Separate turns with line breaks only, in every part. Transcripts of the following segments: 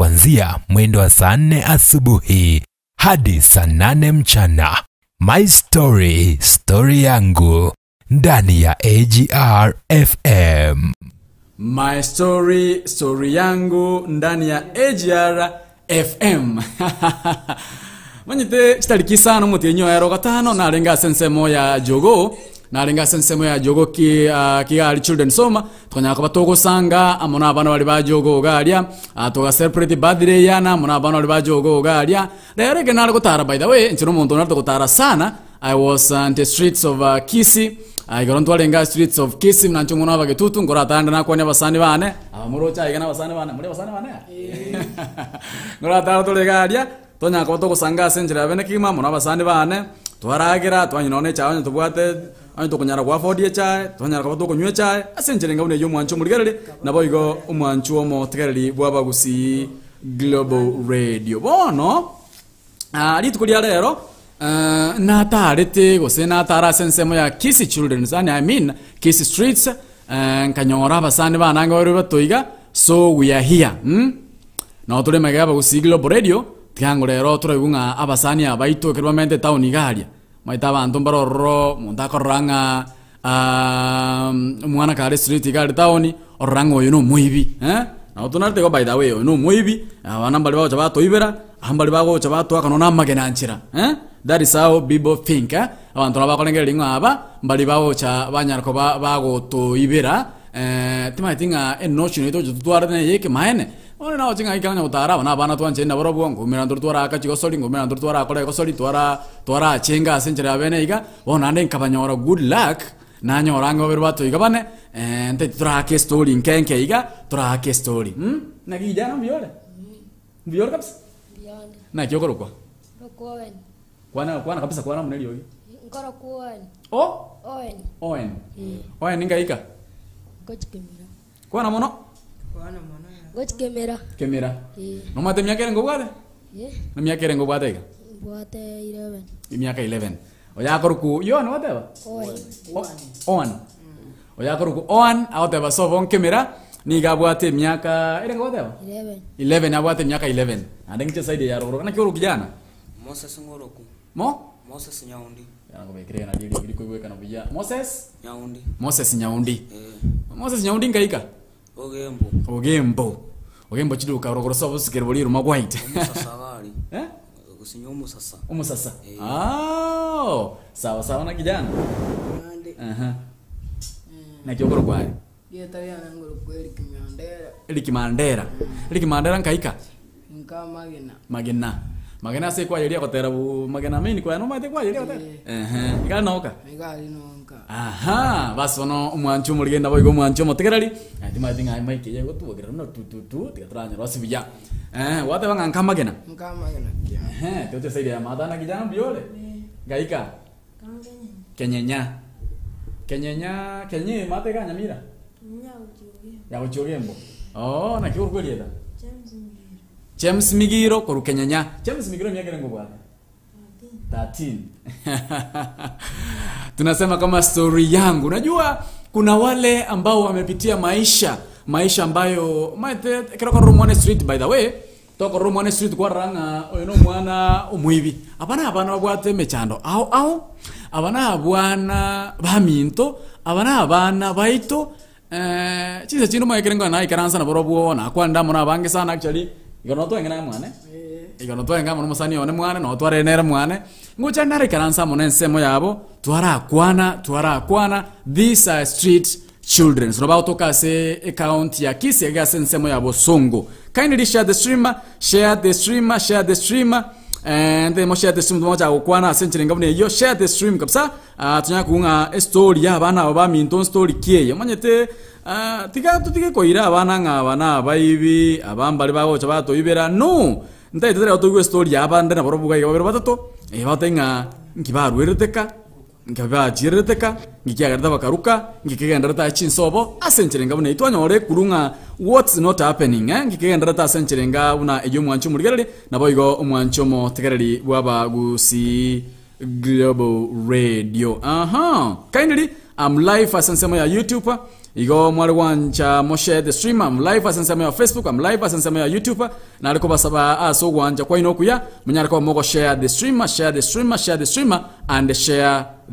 kuanzia mwendo wa saa 4 asubuhi hadi saa 8 mchana. My Story, Story Yangu, ndani ya AGR FM.
My Story, Story Yangu, ndani ya AGR FM. Manyite chitariki sana mutinyo ya rogatano narenga sensemo ya jogo. Narenga sensemo ya jogo kigali children soma twanyaka batoko sanga amona abana bali bajogo galia atoga celebrate birthday yana amona abana bali bajogo galia derege nali gutara. By the way nchiro muntu nali gutara sana. I was on the streets of Kisii. I got on the streets of Kisii nancho muna bagetutu ngora tanda nakone basani bane amurocha igana basani bane muri basani bane ngora tanda to legalia tonya ko to kusanga senjira bene kima muna basani bane twaragira twanyinone chawanyo tubwate anyo to kunyara kwa fodie chae twanyara ko to kunywe chae asenjire ngabune yo mwancho murigerere nabo igo umwancho omo tegereri bwaba gusi Global Radio bono litukulia rero natarete gose natara sensemo ya Kisii Children's I mean Kisii Streets kanyora basani bananga bari batoiga. So we are here na tole magaba gusi Global Radio tyango rero turagunga abasani abaito kirwamente town igalia maita abantu baroro mundakoranga mwana kare street igali town orango yuno muibi na tunarte go by the way no muibi abanambali bawo chabatoibera ambali bawo chabato akanona magena nchira that is how people think abantu bakolengera linga aba mbali bawo cha banyarko bago to ibera timaitinga enochino ito tutwara ne yeke maene ona na ochinga ikanya utara bana twanche na borobo ngumira ndurtwara akachiko soli ngumira ndurtwara akole ko soli twara chenga asenjera bene iga ona ande nkabanyora good luck na nyoranga berbato iga bane ente trake story nkenke iga trake story na kijana biole kabisa biole na kiokoro kwa kwana kabisa kwana mneli yogi ngoro kwan oen ninga ika
gochikemera
kwana mono gochikemera no mate miaka rengo bwate na miaka rengo bwate ika
bwate 11
miaka 11 oya koruku yo no wateba oya koruku awateba so bon kemera ni gabwate miaka rengo wateba 11 abwate miaka 11 andengche side ya roro na kyoru kijana
Moses Ngoroku. Moses Nyaundi.
Yango bekire na dili bili kuweka na vijana. Moses Nyaundi. Moses Nyaundi ngaika. Ogembo chiduka rogoro so busikere boli ruma white.
Musasagari. Kusinyo musasa.
Umusasa. Sawa na kijana. Na kiokoro kwa.
Yeta yana Ngoroku
Eliki Mandera ngaika.
Nka
Magena se kwa yelia kotera bu magena mini kwa no mate kwa yelia kotera iganoka basono umwancho murigenda boigo mwancho motegerari ati madinga ai maike yego tuogera no tu tigatranya rosibya wate banga nkamagena tete sai ya madana kijana biole gaika kenye mate ganya mira ya uchogembo na kiuru kwelieta James Migiro koru Kenyanya. James Migiro miaka rengo bwana 13. Tunasema kama story yangu. Unajua kuna wale ambao wamepitia maisha ambayo kero Romane Street by the way. Toko Romane Street kwa ranga oyeno mwana umuibi. Abana babwate mechando. Au abana bwana baminto, abana baito chiza chino maikerengo na ikaransa na borobuo na kwanda mona bange sana actually. Igono to engana mwane igono to engama musani one mwane no tware nera mwane ngucha nare karansa mone nsemo yabo twara kwana these are street children so about to kase account ya Kisii ga nsemo yabo songo kindly share the stream and then mo share the stream moja kwana senchire ngabune yo share the stream kabisa tunya kunga story ya bana ba minton story kiye manyete tige koira abana ngabana baibi abambali bago chabato ibera no ndai tere otogu story abanda na borobuga ibero batato batenga nkibarwereteka ngabajirreteka ngikiagarda bakaruka ngikigenda ta chinsobo asenchire ngabune itwanyore kurunga what's not happening ngikigenda ta asenchire ngabuna ejo mwancho murigerere naboigo umwancho mo tegereri bwaba gusi Global Radio kindly I'm live asensemo ya YouTube igo mwali wanja mo share the stream. I'm live asense ya Facebook, I'm live asense ya YouTube na aliko basaba aso wanja kwa ino kuya munyara kwa mogo share the stream and share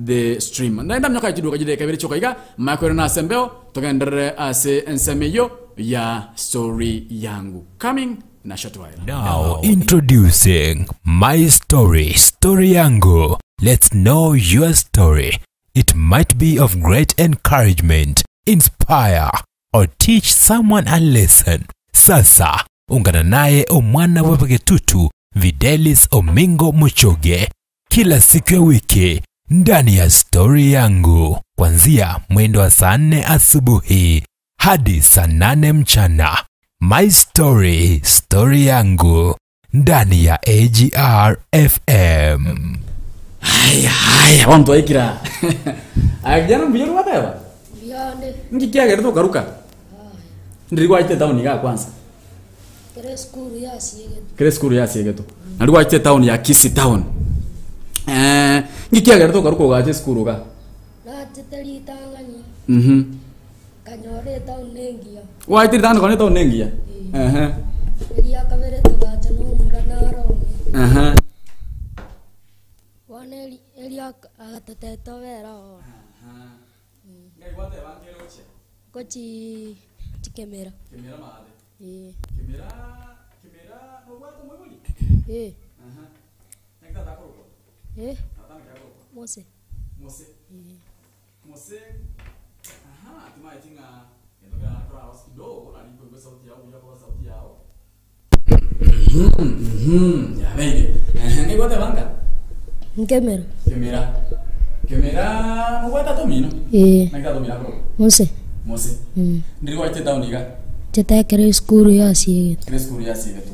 the stream. Ndaenda mnyoka kiduka jide kabiri chokaiga makwere na sembeo togendere ase ensemeyo ya story yangu coming na short while.
Now introducing My Story, Story Yangu. Let's know your story. It might be of great encouragement, inspire, or teach someone a lesson. Sasa, ungana naye omwana wabagetutu Videlis Omingo Muchoge kila siku ya wiki ndani ya Story Yangu kuanzia mwendo wa saa 4 asubuhi hadi saa 8 mchana. My Story, Story Yangu ndani ya AGR FM.
Haya wantu aikira akijana mbiyoro watawa
Biyande.
ngikia gerto karuka ndirigwa ite town ya kwanza kere skuru ya siegeto ndirigwa ite town ya Kisii town ngikia gerto karuka gaje skuru ga
Na teteli tangani. Kanyore town nengia.
wa ite tano kone town nengia
Elia kabere to gaje no muranaro. Waneli Elia atateto vera.
ngai wate wangero che
Kochi Kemera.
Kemera maade Kemera no wato mwoli nekta takoroko nataka kakoroko
Mose.
Tuma itinga ndoga nakora hospital na nipo kwa sauti yao ya kwa sauti yao ya bebe ngai wate wanga
Kemera.
Kemera no wata tomino nekta tomina ko Mose ndiri waite tauniga
Cheta kere skuru ya sieget.
kres kuria sigetu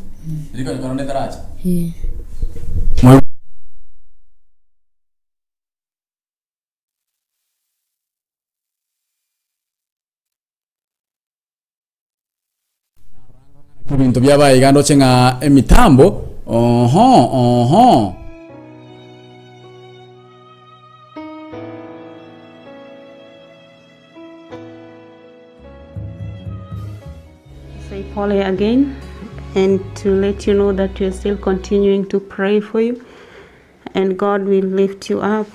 ndiri ko korone taracha Bintu byabaye gando chenga emitambo
Say Polly again, and to let you know that we are still continuing to pray for you, and God will lift you up.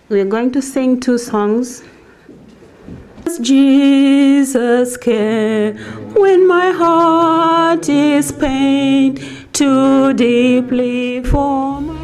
We are going to sing 2 songs. Jesus came when my heart is pained too deeply for my...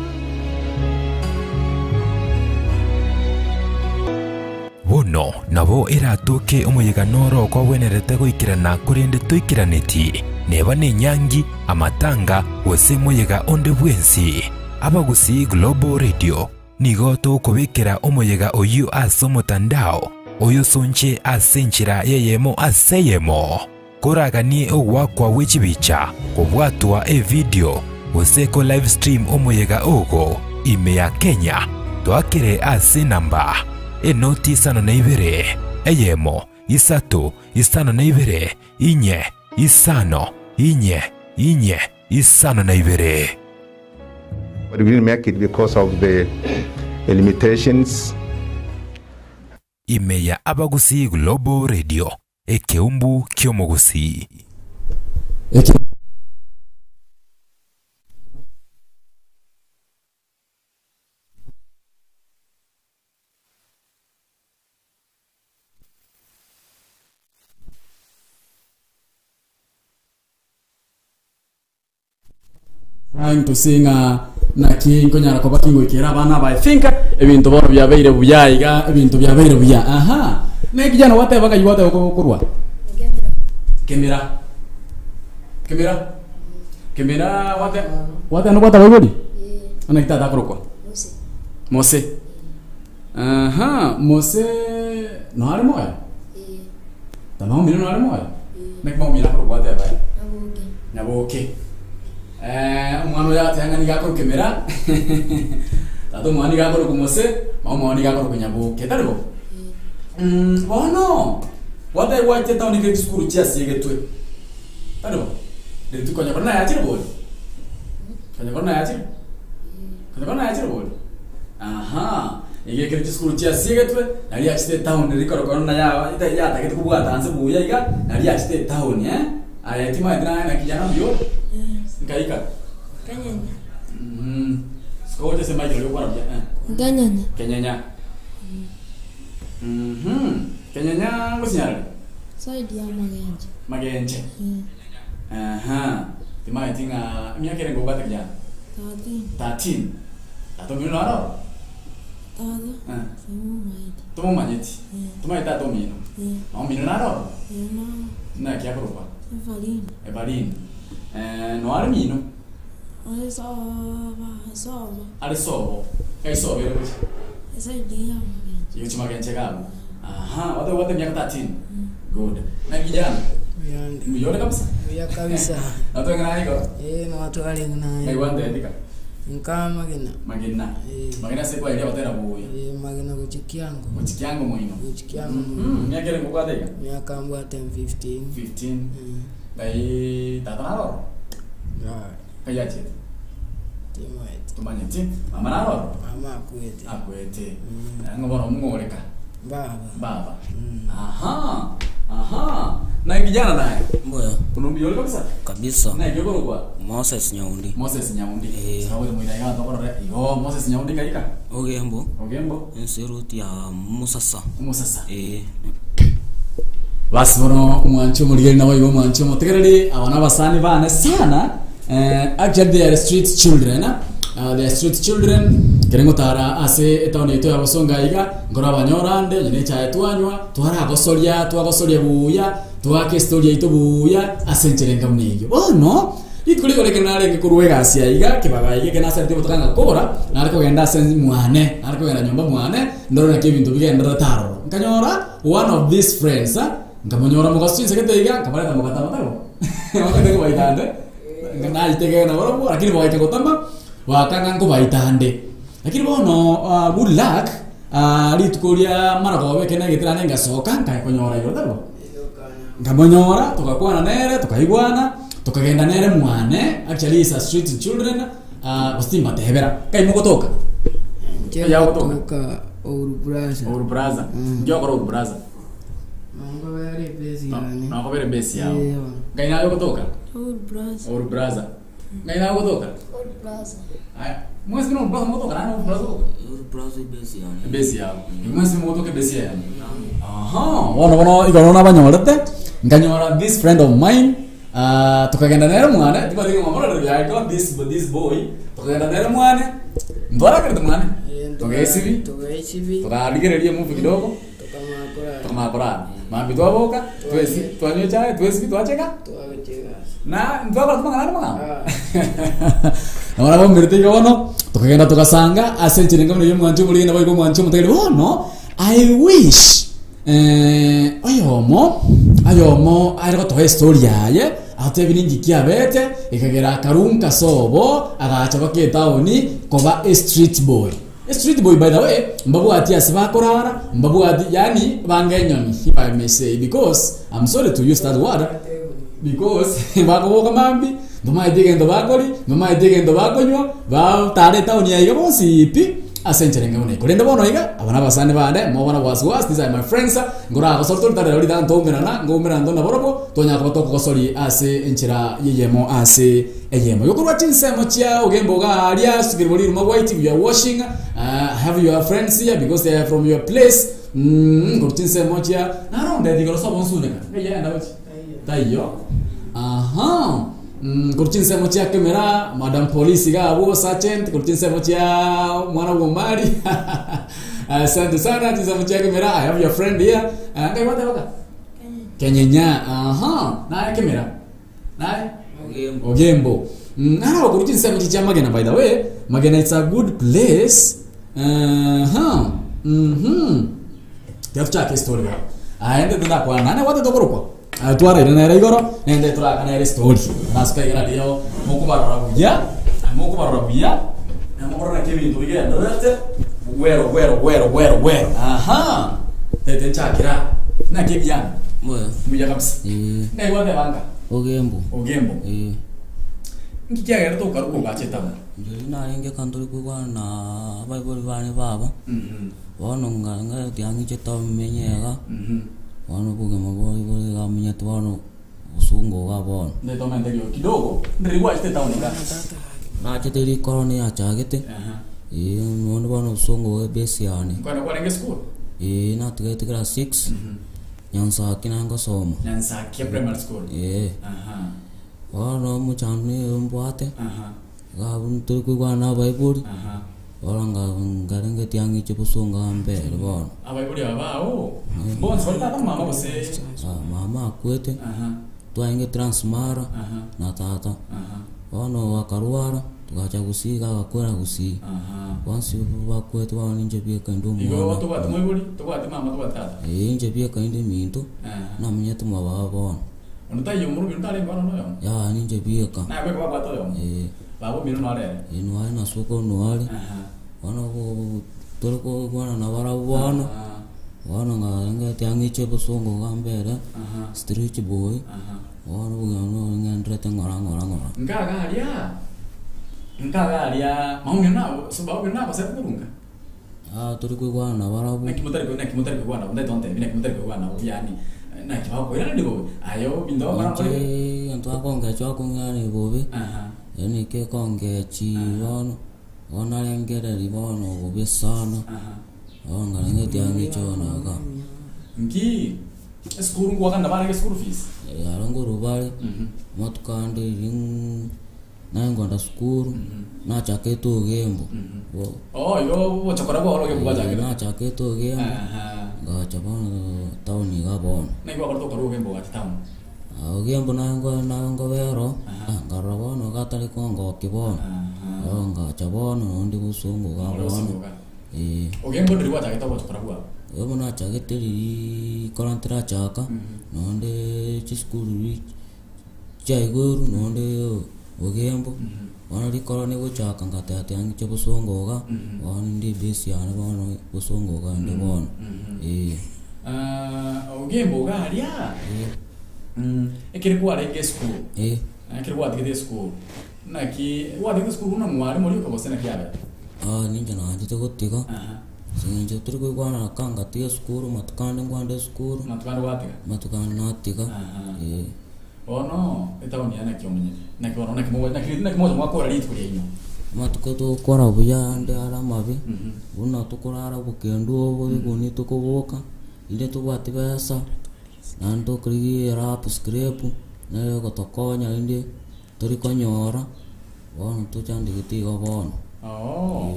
Wono nabo iratuke umuyiganoro kwa wenerete guikirana kurinde tuikiraniti neba ni nyangi amatanga wose muyiga onde bwensi abagusi Global Radio nigo tukubikira umuyiga oyu asomutandao oyo sonche asenchira yeyemo aseyemo koragani owakwa wichibicha kubwatwa video oseko live stream umuyiga ogo ime ya Kenya twakire ase namba enoti isano na ibere eyemo isatu isano na ibere inye isano inye isano na ibere.
But we didn't make it because of the limitations.
Ime ya Abagusi Global Radio ekeumbu kyomogusi
trying to sing na kingo nyara ko bakingo ikera bana ba think ebintu bono byabeire buyayiga ebintu byabeire buya ne kijana wate baka yiwate ko kurwa Kemera wate no kwata bodi ana kitata kurwa Mose Mose no hari moya tamao mino no hari moya ne ko mira kurwa wate ba Nyaboke umwana yate yanga nigakora Kemera tato mwana nigakora ku Mose mama nigakora ku Nyaboke taribo bono wate wate tawo ni school chia sigetwe taribo de tu konya kona yachire bol konya kona yachire bol ige kiri school chia sigetwe nali achite town rikoro kona ya ita take kubwa tanze buya iga nali achite town aya tima ndina na kijana mbio ngaika Kenyanya skoje sema ile kwa rabia
Kenyanya
Kenyanya Kenyanya ngosinyale
saidi ya
magenje tima itinga miaka ile ngobata kijana 13 atomino naro Tomo manyeti. Toma ita tomino. Mino naro. Na kia propa. Evalin. No are mino. Ale sobo. Kai sobo ele kuchi.
Esa idea
Yo chuma kenche kama. Watu miaka 13. Good. Na kijana. Miyone kabisa.
Ya kabisa.
Watu ngana iko.
Na watu wale ngana.
Kai wande ndika.
Nka magina.
Magina sepo ile watera buya.
Magina
kuchikiango mwino. Miaka ile ngokwa deka.
Miaka mbwa 15.
Dai tatanaro. Kaya chete.
Timoet.
Tumanyeti. Mama naro.
Mama akwete.
Akwete. Ngobora mungoreka. Baba. Na kijana naye.
Mboya.
Unombiyo kabisa.
Kabisa.
Na yogoro kwa.
Moses Nyaundi.
Sawa mwe ya ndokora re. Yo Moses Nyaundi kaika. Ogembo.
Nseruti ya Musasa.
Basi bono umwancho muligeri nawe yo mwancho mutegereri abana basani bane sana. Actually they are street children. They are street children. Kerengo tara ase etawne ito yabasonga iga ngora banyorande nyine cha twanywa twagosoria buya twake story ito buya asencherenga mniyo no ikuri kole kenale ngikuruwega asia iga kibaga iga kenasa ntimo tukanga kobora nariko genda senzi mwane nariko genda nyomba mwane ndoro na kibintu bigenda taro nkanyora one of these friends nkamonyora mugasinze kete iga kamara mugata mataro wakati baitande ngana itege na boro lakini baita gotamba wakanga ngo baitande lakini bono good luck litukuria maragobe kena gitirane ngasoka nkayikonyora yo ndabo ngamonyora tukakwana nere tukaigwana tukagenda nere mwane actually is a street children ustimba tehebera kai mugotoka ya
kutoka Old Braza
ndio kwa Old Braza
Mango
bere besi yao kai nayo kutoka Old Braza kai nayo kutoka
Old Plaza
mwezi no bro moto kana no bro besi yao mwezi moto ke besi yao wana ikorona banyorete nganyora this friend of mine tukagenda nere mwana tibadi ngomora ya got this boy tukagenda nere mwana ndora kare mwana tugesibi tukaaligereria movie kidogo tukamakora mambi twaboka twesi twanyo chai twesi twacheka na ndwaba tumangana mwana Ora bomiritiga wono tukagenda tukasanga asenchirenga muri mwancho muri na boyiko mwancho mutegere wono I wish ayomo ariko to story yaye atebiningi kiabete ikagera karunka sobo agacha baketaoni koba street boy by the way mbabu ati asibakorara mbabu ati yani bangenyoni if I may say because I'm sorry to use that word because bakoboka mambi Mama idigendo bakonywa ba tare tauni ya igo sipi asencherenga one kurenda bono iga abana basane bande mo bana was these are my friends ngora gosorto tare uri dan tomberana ngomera ndona borobo tonya ko toko gosori ase enchira yeyemo ase eyemo yokurwa chinsemo chia ogembo ga aria sigiriboli mo white you are washing have your friends here because they are from your place kurtinsemo chia na ronde digoro so bonsune ka ya enda bachi tayo kurchinse mochia kamera madam police ga abo sergeant kurchinse mochia mwana bomari asante sana tinse mochia kamera I have your friend here ngai wata waka Kenyanya na kamera na Ogembo na kurchinse mochia magena by the way magena it's a good place Tiafcha story aende tunda kwa nane wata tokoropa tuara ina era igoro nende tura kana era story naska ira dio mokubarora buya na mokora kebi to bigenda ndate wero tete chakira na kebiana buya kabisa na iwate banga Ogembo ngikiagera to karuko gacheta
Ndi na inge kanturi kwa na Bible bani baba. Wono nga tiangi cheta menyega. Wono buge maboi boi ga menyet wono usungo ga bon.
ndeto mente kidogo ndiriwa este taonika
Na cheteri korone achagete. Wono wono usungo ga besiani.
kwa renge school
Na tigete class 6. Nyansa kinanga somo.
nyansa kia primary school
Wono muchani umbuate. Ga buntur kwa na Bible. Orang garenge tiangi cepusunga ambel bon.
abaibuli abao bon solta kama mama bose
Mama kuete. Tua inge transmara na tata. Ono wakaruara tukacha kusiga wakora kusi. Wansi wakuete wao nje pia kandumu.
igo to kwa tumwibuli to kwa mama to kwa tata
Nje pia kande minto. Na mnyetu mwa bon.
onta yo muru bintale ngono no yo
Ya nje pia ka.
na kwa kwa to yo babo miru no ale
Inuai na soko nuali. Ono ko tolko gwana na wara wana. Wana nga tiangi cepusunga ambel. Street boy. Ono ngano ngendrete ngora.
Ngagalia maungi na sababu na basa kurunga
Tolko gwana wara bu.
nakimutari kwa na ndai tonte nakimutari kwa na yani na kiba ko ina ndigo ayo bindo bara ko
Antu akonge choko ngani bobe. Yani ke konge chi wono. Ona lengere ribono bobe sana. Nga ngeti angi chona ka.
ngi school ngwa kana bara school fees
Arango rubale. Matukande ring na ngonda skuru. Na chaketo gembo.
yo chakora bo lo ke buga jage
Na chaketo gembo. Ga chabana tauni ga bon.
na ngwa ko to karo ke buga town
Gembo na ngo vero. Ngarabono gatali kongo kibon. Nga chabono ndi busungu ga bon.
ogembo ndiriwa jage to chakora bo
Yo na chageteri korantra chaka. Nonde chiskuru chaiguru nonde ogembo. Wana rikorone go chaka ngata yangi chebusongoga. Wana ndi besi ana wana busongoga ndi bon.
ogembo galia ekiri kwa renge school ekiri kwa tigete school naki wa tigete school na mwari muri ko bose na kiabe
Ninja na anje tegotiga. Sinje turko kwana kanga tia skuru matukande ngwande skuru.
matukando watiga
Matukande natiga.
ono etaoni ana kiomenye na kiona na kimoja mwako rali tukuri ino
Matukoto kora buya ande ara mabi. Una tukurara bukendo obo biguni tukuboka. Ile tubati besa. Nanto krigi rap scrape. Na ko tokonya inde turiko nyora. Wono tuchandi kitiga bono.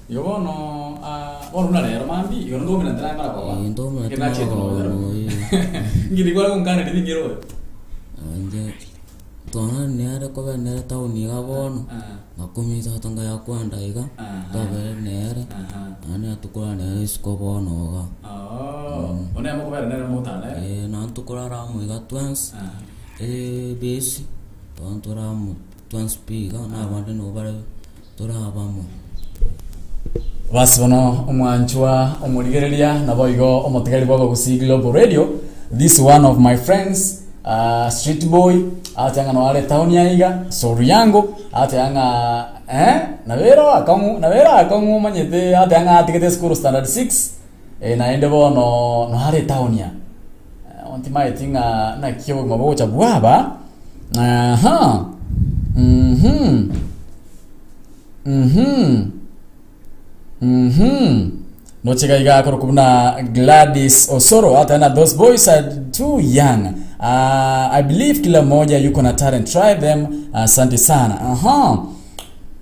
yo bono bono na lero mambi yo ndo mina ndana mara kwa
Ndo mna
kina cheto
tano.
ngiri kwa ngana ndi ngiro
Anje tona nere ko venere tauni ga bono. Nakumisa tanga ya kwanda iga. Tabe nere. Ane atukura nere isko bono ga.
ona mo kubera nere motana
Na atukura ramu iga twins. Besi. Tontura mu twins piga na bande no bare. Tora abamo.
basi bono omwanchwa omurigereria nabo igo omotegeri bwa Gusi Global Radio. This one of my friends street boy atanga no ale town yaiga story yangu atanga navera akamu manyete atanga atigete school standard 6 naende bono no ale town ya ontimai tinga na kiyo ngabo cha bwaba no chikaiga korokubna Gladys Osoro atana those boys are too young. I believe kila moja yuko na talent, try them. Asante sana.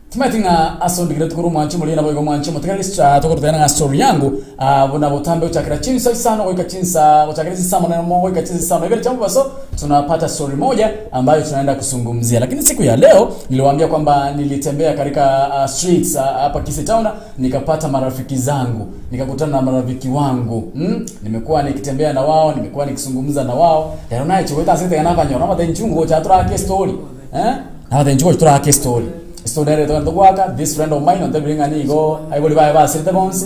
Tumetinga aso ndigire tukuru mwanchi muri nabo mwanchi mutakali tokotana na story yangu bona botambe uchakira chini sana weka chinsa uchakira sana na mo weka chinsa sana vile chambo baso tunapata story moja ambayo tunaenda kusungumzia. Lakini siku ya leo niliwaambia kwamba nilitembea katika streets hapa Kisii Town nikapata marafiki zangu, nikakutana na marafiki wangu. Nimekuwa nikitembea na wao, nimekuwa nikizungumza na wao. Leo naye choweta sita yanafanya na matenchungu cha turake story. Na matenchungu turake story. Studere to ndogwaka this friend of mine on the bring ani go I boli baya basira bonsi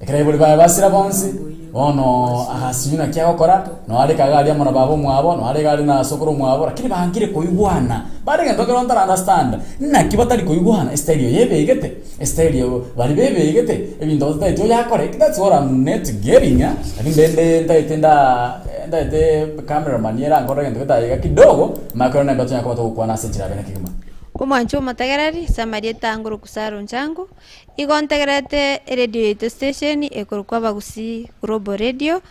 ekere boli baya basira bonsi ono ahasinyuna kya gukora no ari kagari amona babo mwabo no ari gari na sokoro mwabo lakini bangire kuyugwana bari ngendo kero understand na kibatari kuyugwana stereo yebegete stereo bari bebegete ebindo zitaito yakore that's what I'm net getting lakini ndende ndende cameraman yera ngora ngendo kitayiga kidogo makoro na mbato yakoma to kwa na senjira bena kigima
Kumancho mategereri samarieta nguru kusaro nchangu igontegerete radio station ekorukwa bagusi Global Radio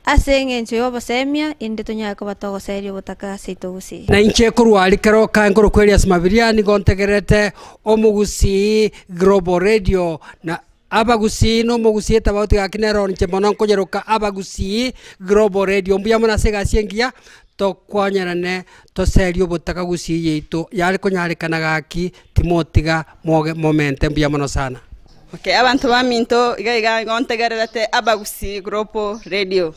asenge ncho yobasemia inde tonyaka batogo serio butaka seitogusi
na inche kurwali kero kanguru kweli asmabiria ni gontegerete omugusi Global Radio na abagusi no mugusi etabauti gakinero nche monon koyeroka abagusi Global Radio mbuya mona sega siengia to kwanyarane to serio butaka gusi yeito yari konyarikana gaki timotiga momente mbuya mono sana.
Okay, abantu baminto iga ngontegerete abagusi Global Radio.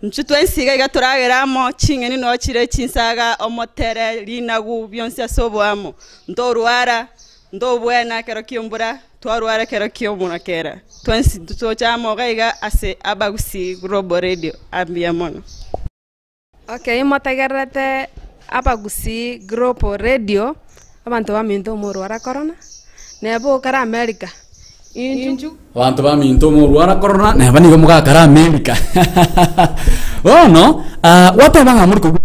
Nchutwensiga iga turageramo chingeni no chire chinsaga omotere linagu byonse asobwamo. Ndoruara ndobwena kero kiyombura twaruara kero kiyombura kera. Twensi tutochamo iga ase abagusi Global Radio ambiamono.
Okay, motegerete abagusi Global Radio abantu baminto muruara corona nebo kara America inju
abantu baminto muruara corona neba nigo mugakara America oh no what abanga muri ko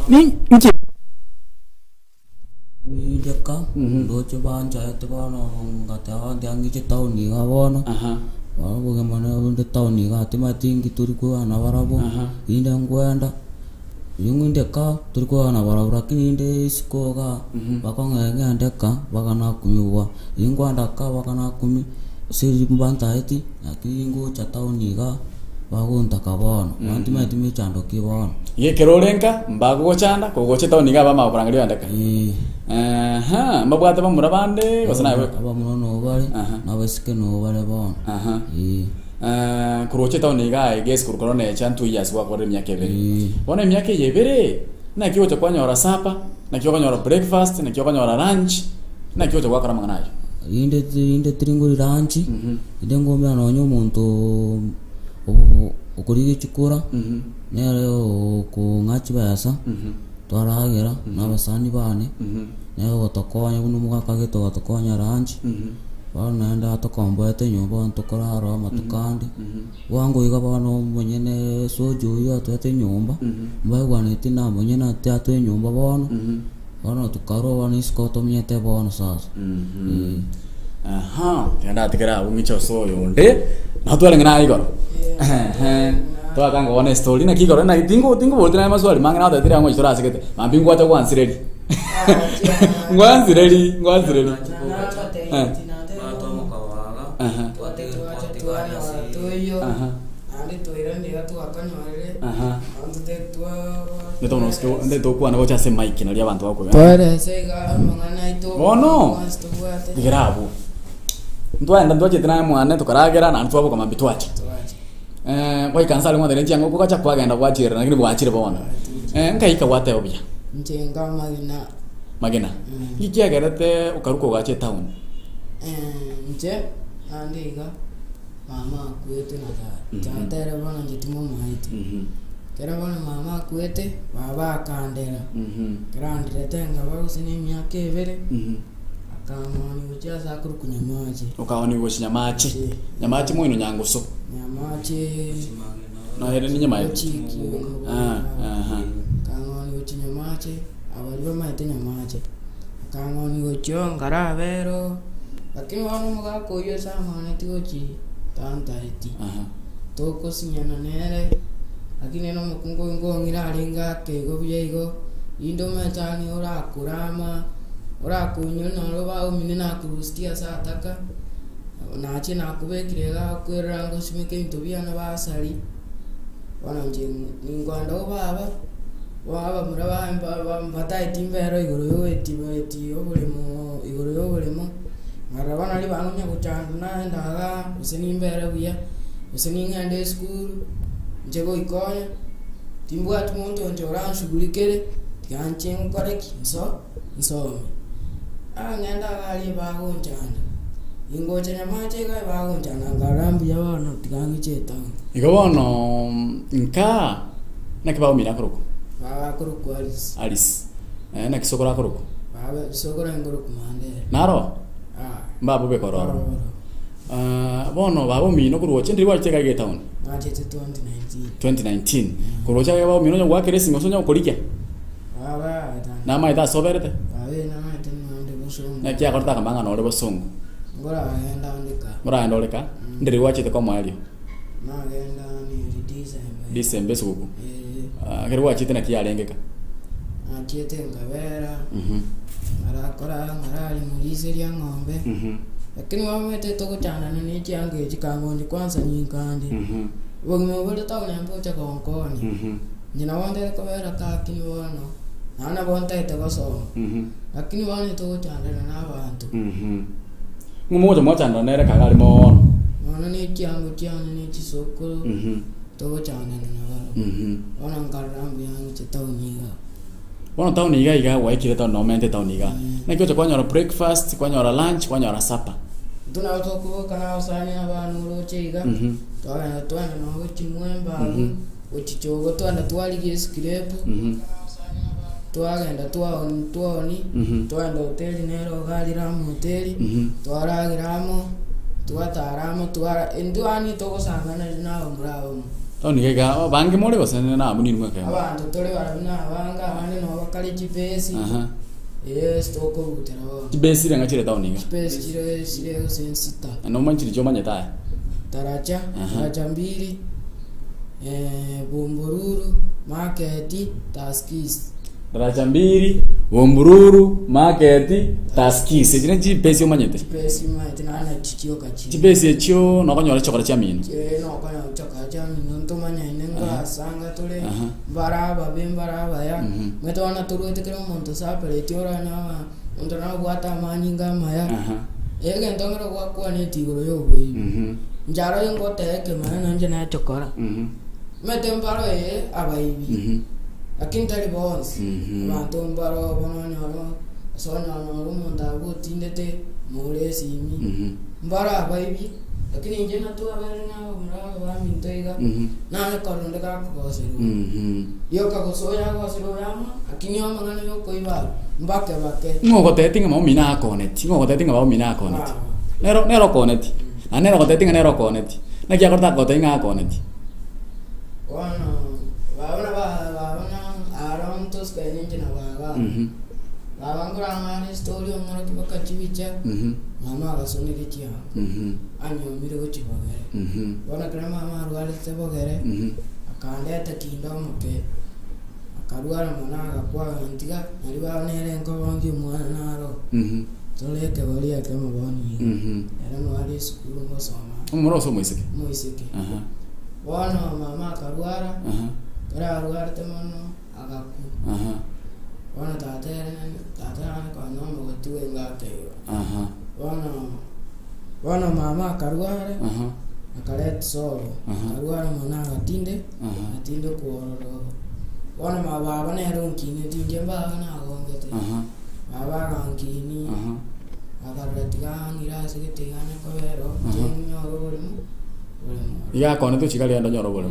ni nje
ideka doche banja etbano ngata ndangi che tauni gabona wabo gamana bunde tauni gati matingi turiko ana warabo inde ngwenda yungundeka turiko ana warabura kinde iskoga bakonga ndeka bakana kumiwa ingwanda ka bakana kumi siri mbanta eti akingo cha tauni ga bagonta kabana antimati chando kibana
ye kerolenka mbago chanda kogoche tauni ga bama kurangaliwa ndeka mbabwata bamura bande basana we
abamuno bali nabesike no bale bana
kuroche tauni ga guess kurukorone chantu years wa kore myaka ebere bona myaka yebere na kiyo cha kwanyora sapa na kiyo kwanyora breakfast na kiyo kwanyora lunch na kiyo cha kwakara manganayo
inde tringuri lunch inde ngombe anonyo muntu ukurigi chukura nero ku ngachi basa twaragera nabasani bane nero tokonya bunu mugaka geto tokonya ranchi bana nda tokomboete nyumba ntokoraro matukandi wangu iga bano monyene sojo yo atwete nyumba mbagwane tina monyene atwete nyumba bano bana tukaro bana iskoto myete bana sasa
kanda tikera ungicho soyo nde natwale ngana igoro twakanga one story na kigoro na tingo botina maswali mangana tatira ngo istora asekete mambingu ata kwansireli ngwanzireli Neto no skill ande to kwa na se mic na lia bantu bako.
Pore sega mangana ito.
Bono. Digerabu. Ntwenda ntwache tena mwana tukaragera na ntwabo kama bitwache. Kwa kansala mwa denje ngo kukacha kwa genda kwachira lakini bwachire bona. Nkaika wate obya.
Njenga
Magena. Ikia gerete ukaruko gache town.
Nje andiga mama kwetu na tatera bona njitimo maiti. Kera bona mama kwete baba kandera. Grande tenga baba sini myaka ebere. Akamani uchaza kuru kunyamache.
Ukaoni go nyamache. Nyamache mwino nyanguso.
Nyamache.
No here ni nyamache.
Kamani uchi nyamache. Abaliwa maite nyamache. Kamani ucho ngara vero. Lakini wano mga koyo sa mwana tikochi tanta eti. Toko sinyana nere. Lakini no mukungo ngira alinga kego byego. Indo metani ora kurama. Ora kunyo no roba omine na kurustia sa ataka. Na ache na kubekirega kwerango simeke intobiana basali. Wana nje ngwanda obaba. Waba muraba mbata itimbero igoro eti obulemo igoro obulemo. Marabana ali banunya kuchanduna ndaga usinimbere buya usiningande school njego ikonya timbwa tumuntu njora nshugulikere tyanche nkoreki nso ngenda gali bago njanda ingocha nyamache kai bagonja nangarambi yabana tigangi cheta
igo bono nka na kibao mira koroko
baba kuruku
Alice na kisokora koroko
baba sokora ngoro kumande
naro mbabo be kororo bono babo mino kuruoche ndiri wacheka ge town
machete 2019
kurocha ge babo mino nywa keresi ngosonya ukorikia
baba
na mai ta soberete
baba na mai tende bosongo
na kia korta kamanga no bosongo
ngora agenda ndika
ngora ndoleka ndiri wachete kwa mwalio
na agenda ni
December suku kero wachete na kia alengeka
achete ngabera arakora ngarali muliseria ngombe lakini wamete toko chana ni chiange chikango ni kwanza nyingandi wogme wole tawo nyambo cha konkoni njina wande ko vera ka kini wono nana bonta ite baso lakini wani toko chana na abantu
ngumoja mwachanda nere kagali mono
wana ni chiango chiana ni chisoko toko chana na wana ngarambi yangu chitawo nyinga
wana tawo niga iga waikire tawo no mente tawo niga na kyo kwanyora breakfast kwanyora lunch kwanyora supper
tunatokuwa kana usani abantu rocheiga twana no chimwemba uchichogo twana twaligiye scrape twagenda twoni twenda hoteli nero galira mu hoteli twaragiramo twataramo endwani tokosangana nawo murawo
toni ga bangi mole basene na abuni nimwe kaya
abantu tole barabina abanga abandi no bakali chipesi yes toko utero
chipesi renga chire toni ga
chipesi chire sensita
no manchiri jo manyeta
taracha mbili Bomboruru market taskis
taracha mbili Bomboruru market taskis jina chipesi omanyete
chipesi manyete na chichio kachi
chipesi echo no kanyora chokora cha mino
no kanya chokora cha mino ntomanya inenga sanga tole baraba bembaraba ya metona turuete kero monto sapere tiora nyama ontona gwata manyinga maya ege ntongero kwa ne tigoro yobo njaro yongo teke mana nje na chokora metembaro abaibi lakini tali boss abantu mbaro bononyoro sonya no rumonda gutindete mure simi mbara abaibi lakini nje na tu aberena mura wa mintoiga na koronde ka kosero yo ka kosoya kosero yama lakini yo mangana yo koiba mbake bake
ngo tetinga mo mina connect ngo tetinga mo mina connect nero connect anero tetinga nero connect na kia korta kotenga connect
wana around to spend in Jinawaga. Lavanguranga story on one of the Kachivicha, Mama was only the Chia, and you middle Chibogere. One of Grandma Rual Sebogere, a candy at the kingdom, okay. A Karuara Monaga, Qua Antiga, and you are near and go on you more an arrow. So let the Valia come upon you. I don't know what is school was on.
Moroso Moisiki.
One of Mama Karuara, Karuara Temono, Agaku. One of Tatan, Kono, what two in that day. One of Mama Karuara, a cadet solo, Karuara Monaga Tinde, a Tindo Koro. One of my Baba Nerunkin, Tijamba, and I won't get it. Baba Rankini, I got Retigan, Irasiki, and Covero,
ya kone tu chikali ando nyoro bolo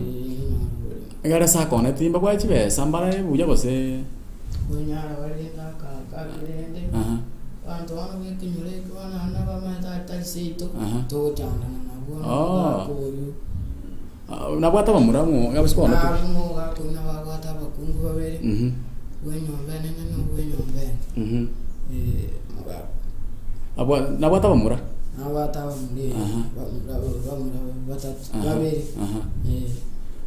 ngare sa kone timba kwa chibe sambara buja bose
bunyara wali ka grende anto wana wiki nyure kwa na ba ma ta sito to chana na bwana
na bwata bamuramu ngabisiko na
tu mo ga kuna ba bwata ba kungu babere wenyo mbene no wenyo mbene
abwa na bwata bamura
awata muri babere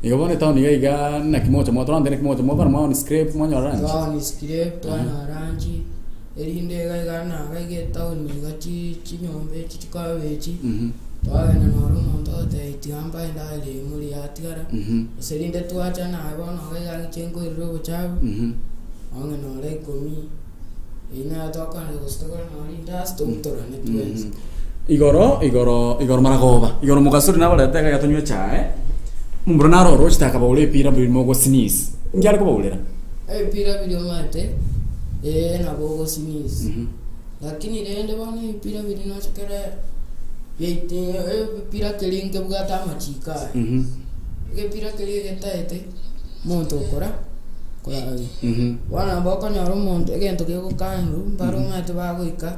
igabone tauni iga na kimoja moto ande na kimoja moto ma on scrape mo nyora ranji
on scrape to na ranji erinde ga na ga ge tauni ga chinyombe chikawechi to ga na noru monto te tiamba ina le muri atigara serinde to acha na ba no ga chengo iro chabu onge no le komi ina to ka le gusto ga no rinda stumtora ne twins
igoro maragoba igoro mugasuri nabo leta ga yatonyo chae mumbona ro rochita ka bawule pira biri mogo sneeze ngyari ko bawulera
pira biri mate na bogo sneeze lakini rende bani pira biri no chakere Yete pira kelinge bugata machika. Ke pira kelinge taete. Monto kora. Kora ali. Wana boko nyoro monto egento ke ko kanru baro mate bago ika.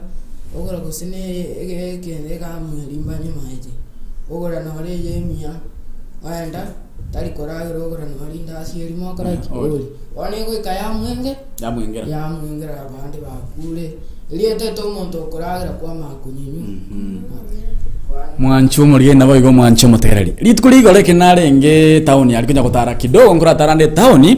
Ogora kusine ege ga mulimba ni maji. Ogora no re ye mia. Waenda tari kora ogora no rinda asieri mo kora oli. Wane ko ika ya mwenge. Ya mwengera bande ba kule. Liete to monto kora kwa makunyinyu.
Mwanchu muri na boigo mwanchu mutereri litukurigo reke narenge town yari kunya gutara kidogo ngura tarande town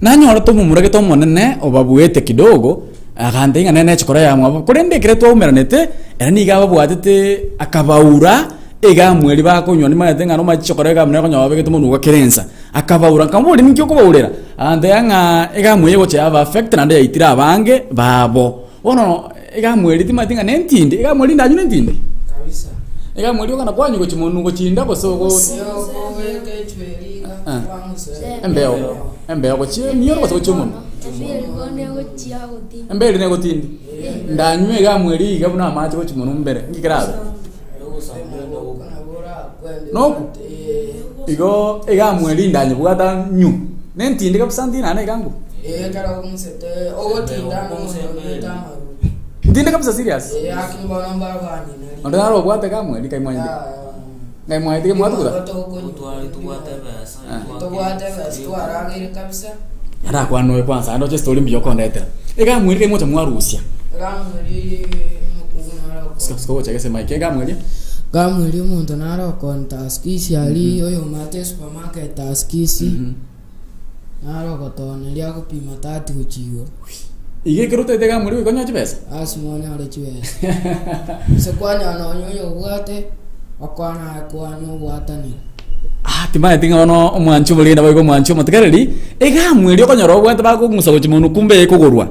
nanyora to mumurege to monene obabuete kidogo akande inga nene chikora ya mwa kurende kireto umeranete era niga babwatete akabaura ega mweri bakunywa ni mane tenga no machikora ga mne konyo babege to munuga kerensa akabaura kamuri nikyo kubaurera ande yanga ega mwe go cha affect nande yaitira abange babo ono ega mweri timatinga nentinde ega mweri ndanyu nentinde
kabisa.
Ega mweli kana kwanyu ko chimungu ngo chinda ko soko embeo ko chi niyo ko chimungu embele ne ko tindi ndanywe ega mweli ga buna amache ko chimungu mbere ngikirabe no igo ega mweli ndanyu bwata nyu nentinde ka santi na ne gangu
kara kumsete ogotinda no mutama
ndinde kabisa serious
akimbona mbagani
ndo naro bwate ka mweli kai mwende ngai mwende ke mwatu kula
tuwate besa tuaragire kabisa
ara kwa no kwanza ndo just story mbiyo kondetera ega mweli kai mwacha mwarusia
ega mweli mukuna
sko chake sema ke ega mweli
gamweli umuntu naro kontaskisi ali oyo mate supermarket taskisi naro kotone lya kupima tati kuchigo
ige kerote tega mweli ko nyachi pesa
asimone ale chibesa se kwanya no nyoyo bwate akwana kwanya bwatani
timaye tinga ono mwanchu muri na boigo mwanchu matakareri ega mweli ko nyoro bwate bako musabo chimuntu kumbe kugurwa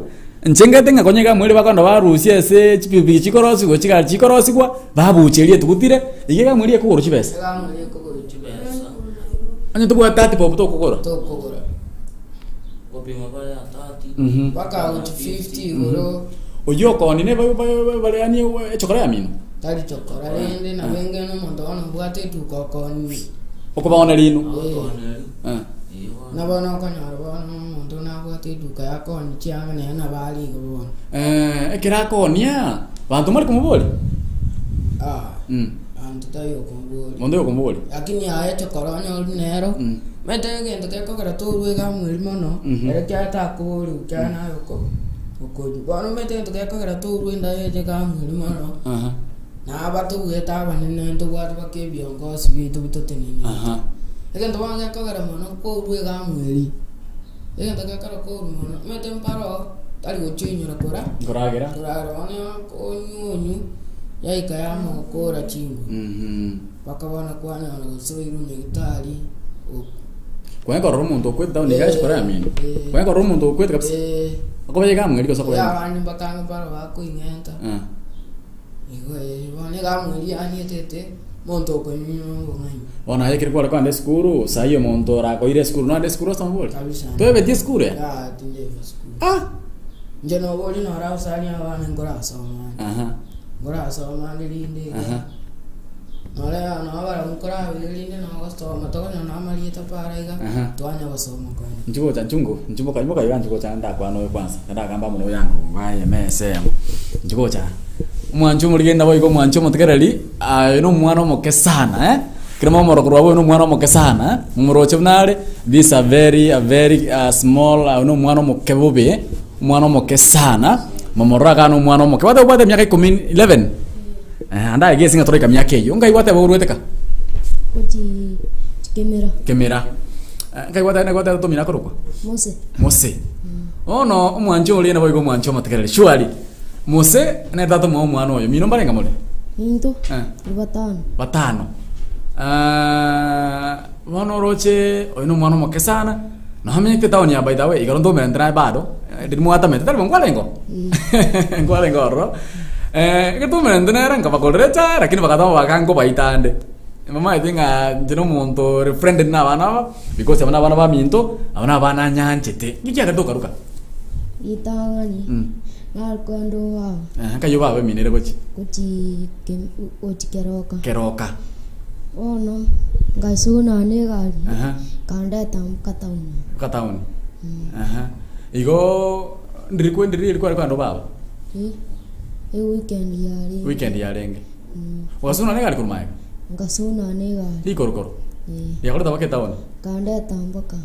nchenga tenga konyega mweli bako ndo barusia se chipipi chikorosi go chika chikorosi kwa babucherie tukutire ige ga mweli kuguru chibesa
ega mweli kuguru chibesa
anya tubwa tati popo kugura
kopima pale atati
baka 50 euro
oyo ko ni ne bale ani chokora ya mino
tali chokora lende na wenge no mondo ono bwate tu ko ni
okubona lino
na bona ko nyaro bona mondo na bwate tu ka ko ni chianga ne na bali go bona
ekira ko nia bantu mali kumuboli
antu tayo kumboli
mondo yo kumboli
lakini aya chokora nyo nero mete gendo ke ko kara to ruega mweli mono era kya ta ko ru kya na yo ko bono mete to ke ko kara to ruenda ye ga mweli mono na batu eta banene to wa ba ke biongozi bitu bitotenini ega ndo wanga ko kara mono ko ruega mweli ega to ke kara ko mono mete mparo tali go chinyo na kora
goragera
one ko nyunyu ya ikaya mo kora chingu bakabona kwana no so irunde gitari
kwa ko romundo kweta uni gash para mino kwa ko romundo kweta kabisa ako yega mweli ko sako
ya bani bakanga para bako ingenta igo bani ga mweli ani tete monto ko nyunyu ngai
ona yeke kwa kwa ande skuru sayo monto ra ko ire skuru no ande skuru sambol to ebe di skuru
ya tinde skuru njeno boli no ra usani abana ngora soma ngora soma linde nole no bara mukora linde no gosto matoko no amalieta para iga twanya basoma kwa
njugo cha chungu njugo ka njugo yangu cha nda kwa no kwanza nda kamba muno yangu waye mese njugo cha mwanchu muri na boigo mwanchu mutakarali no mwana moke sana kiramo morokoro wabo no mwana moke sana mumoroche bnare this a very small no mwana moke bobe mwana moke sana momoraka no mwana moke wate ubate miaka 11 anda gesi nga torika miaka hiyo ngai wate borueteka
Kuti
kemera ngai wate to mina korokwa Mose ono mwancho uri na boigo mwancho matakarali shwari Mose na tato mwana oyo mino barenga mole
Into batano
Wano roche oino mwana moke sana na hamenye tetaoni ya by the way igarondo merendra bado dimu ata mete talbo ngwalengo ro ketu merendra ranga bakorecha lakini bakatamo bakango baitande mama itinga ndino monto friend na bana because abana ba minto abana bana nyanchete ngikia katoka ruka
itangani Ngal kwendo wao.
Kayo baba minere gochi.
Gochi keroka.
Keroka.
Ono ngasuna ne gali. Kanda tam kataun.
Kataun. Igo ndiri ilikuwa ndo baba.
Weekend yari.
Weekend yarenge. Wasuna ne gali kurumaya.
Ngasuna ne gali.
Likoro. Ya kora tabake taun.
Kanda tam baka.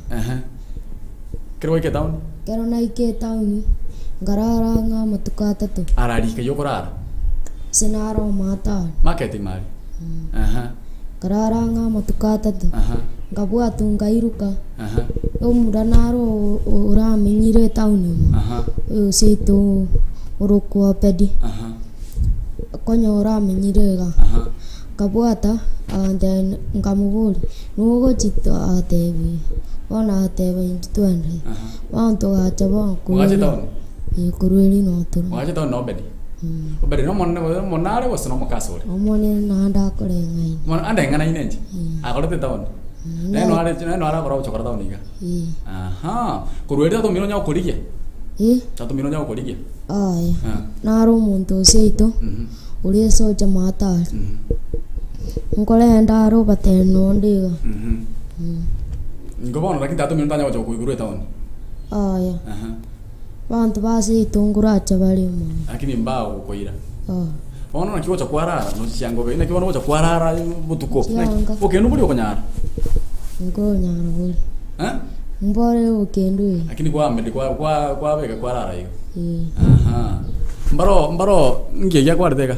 Kero ke taun.
Kero na ike taun. Garara nga matukata to.
Arari ke yokorara.
Senaro mata.
Marketing mari.
Garara nga matukata to. Ngabua tungairuka. Mudanaro ora menyire taun. Seto uroko pedi. Konyo ora menyire ga. Kabuata then ngamubuli. Nugo chito atebi. Wana atebi tuende. Wanto achaba ko.
Ngache taun.
Kurueli no to.
Ngache taun no bedi. Bedi no monare was no makasore.
Omone nanda kore ngai.
Mon anda ngana inenji. Akore te taun. No ara kora chokora taun niga. Kurueli to mino nya okorigia. Tato mino nya okorigia.
Ai. Naro monto seito. Uri so jamata. Ngole ndaro bateno ndiga.
Ngobono lakini tato mino tanya wacho kuiguru taun.
Aya. Bantu basi tungura chabali mo.
Lakini mbao kuira. Ono na kiwo cha kwarara no cyango ina kiwo no cha kwarara butuko. Okay no buli okonyara.
Ngo nyara buli. Mbore okendo.
Lakini kwa amende kwa bega kwarara hiyo. Mbaro ngiye ya kwarteka.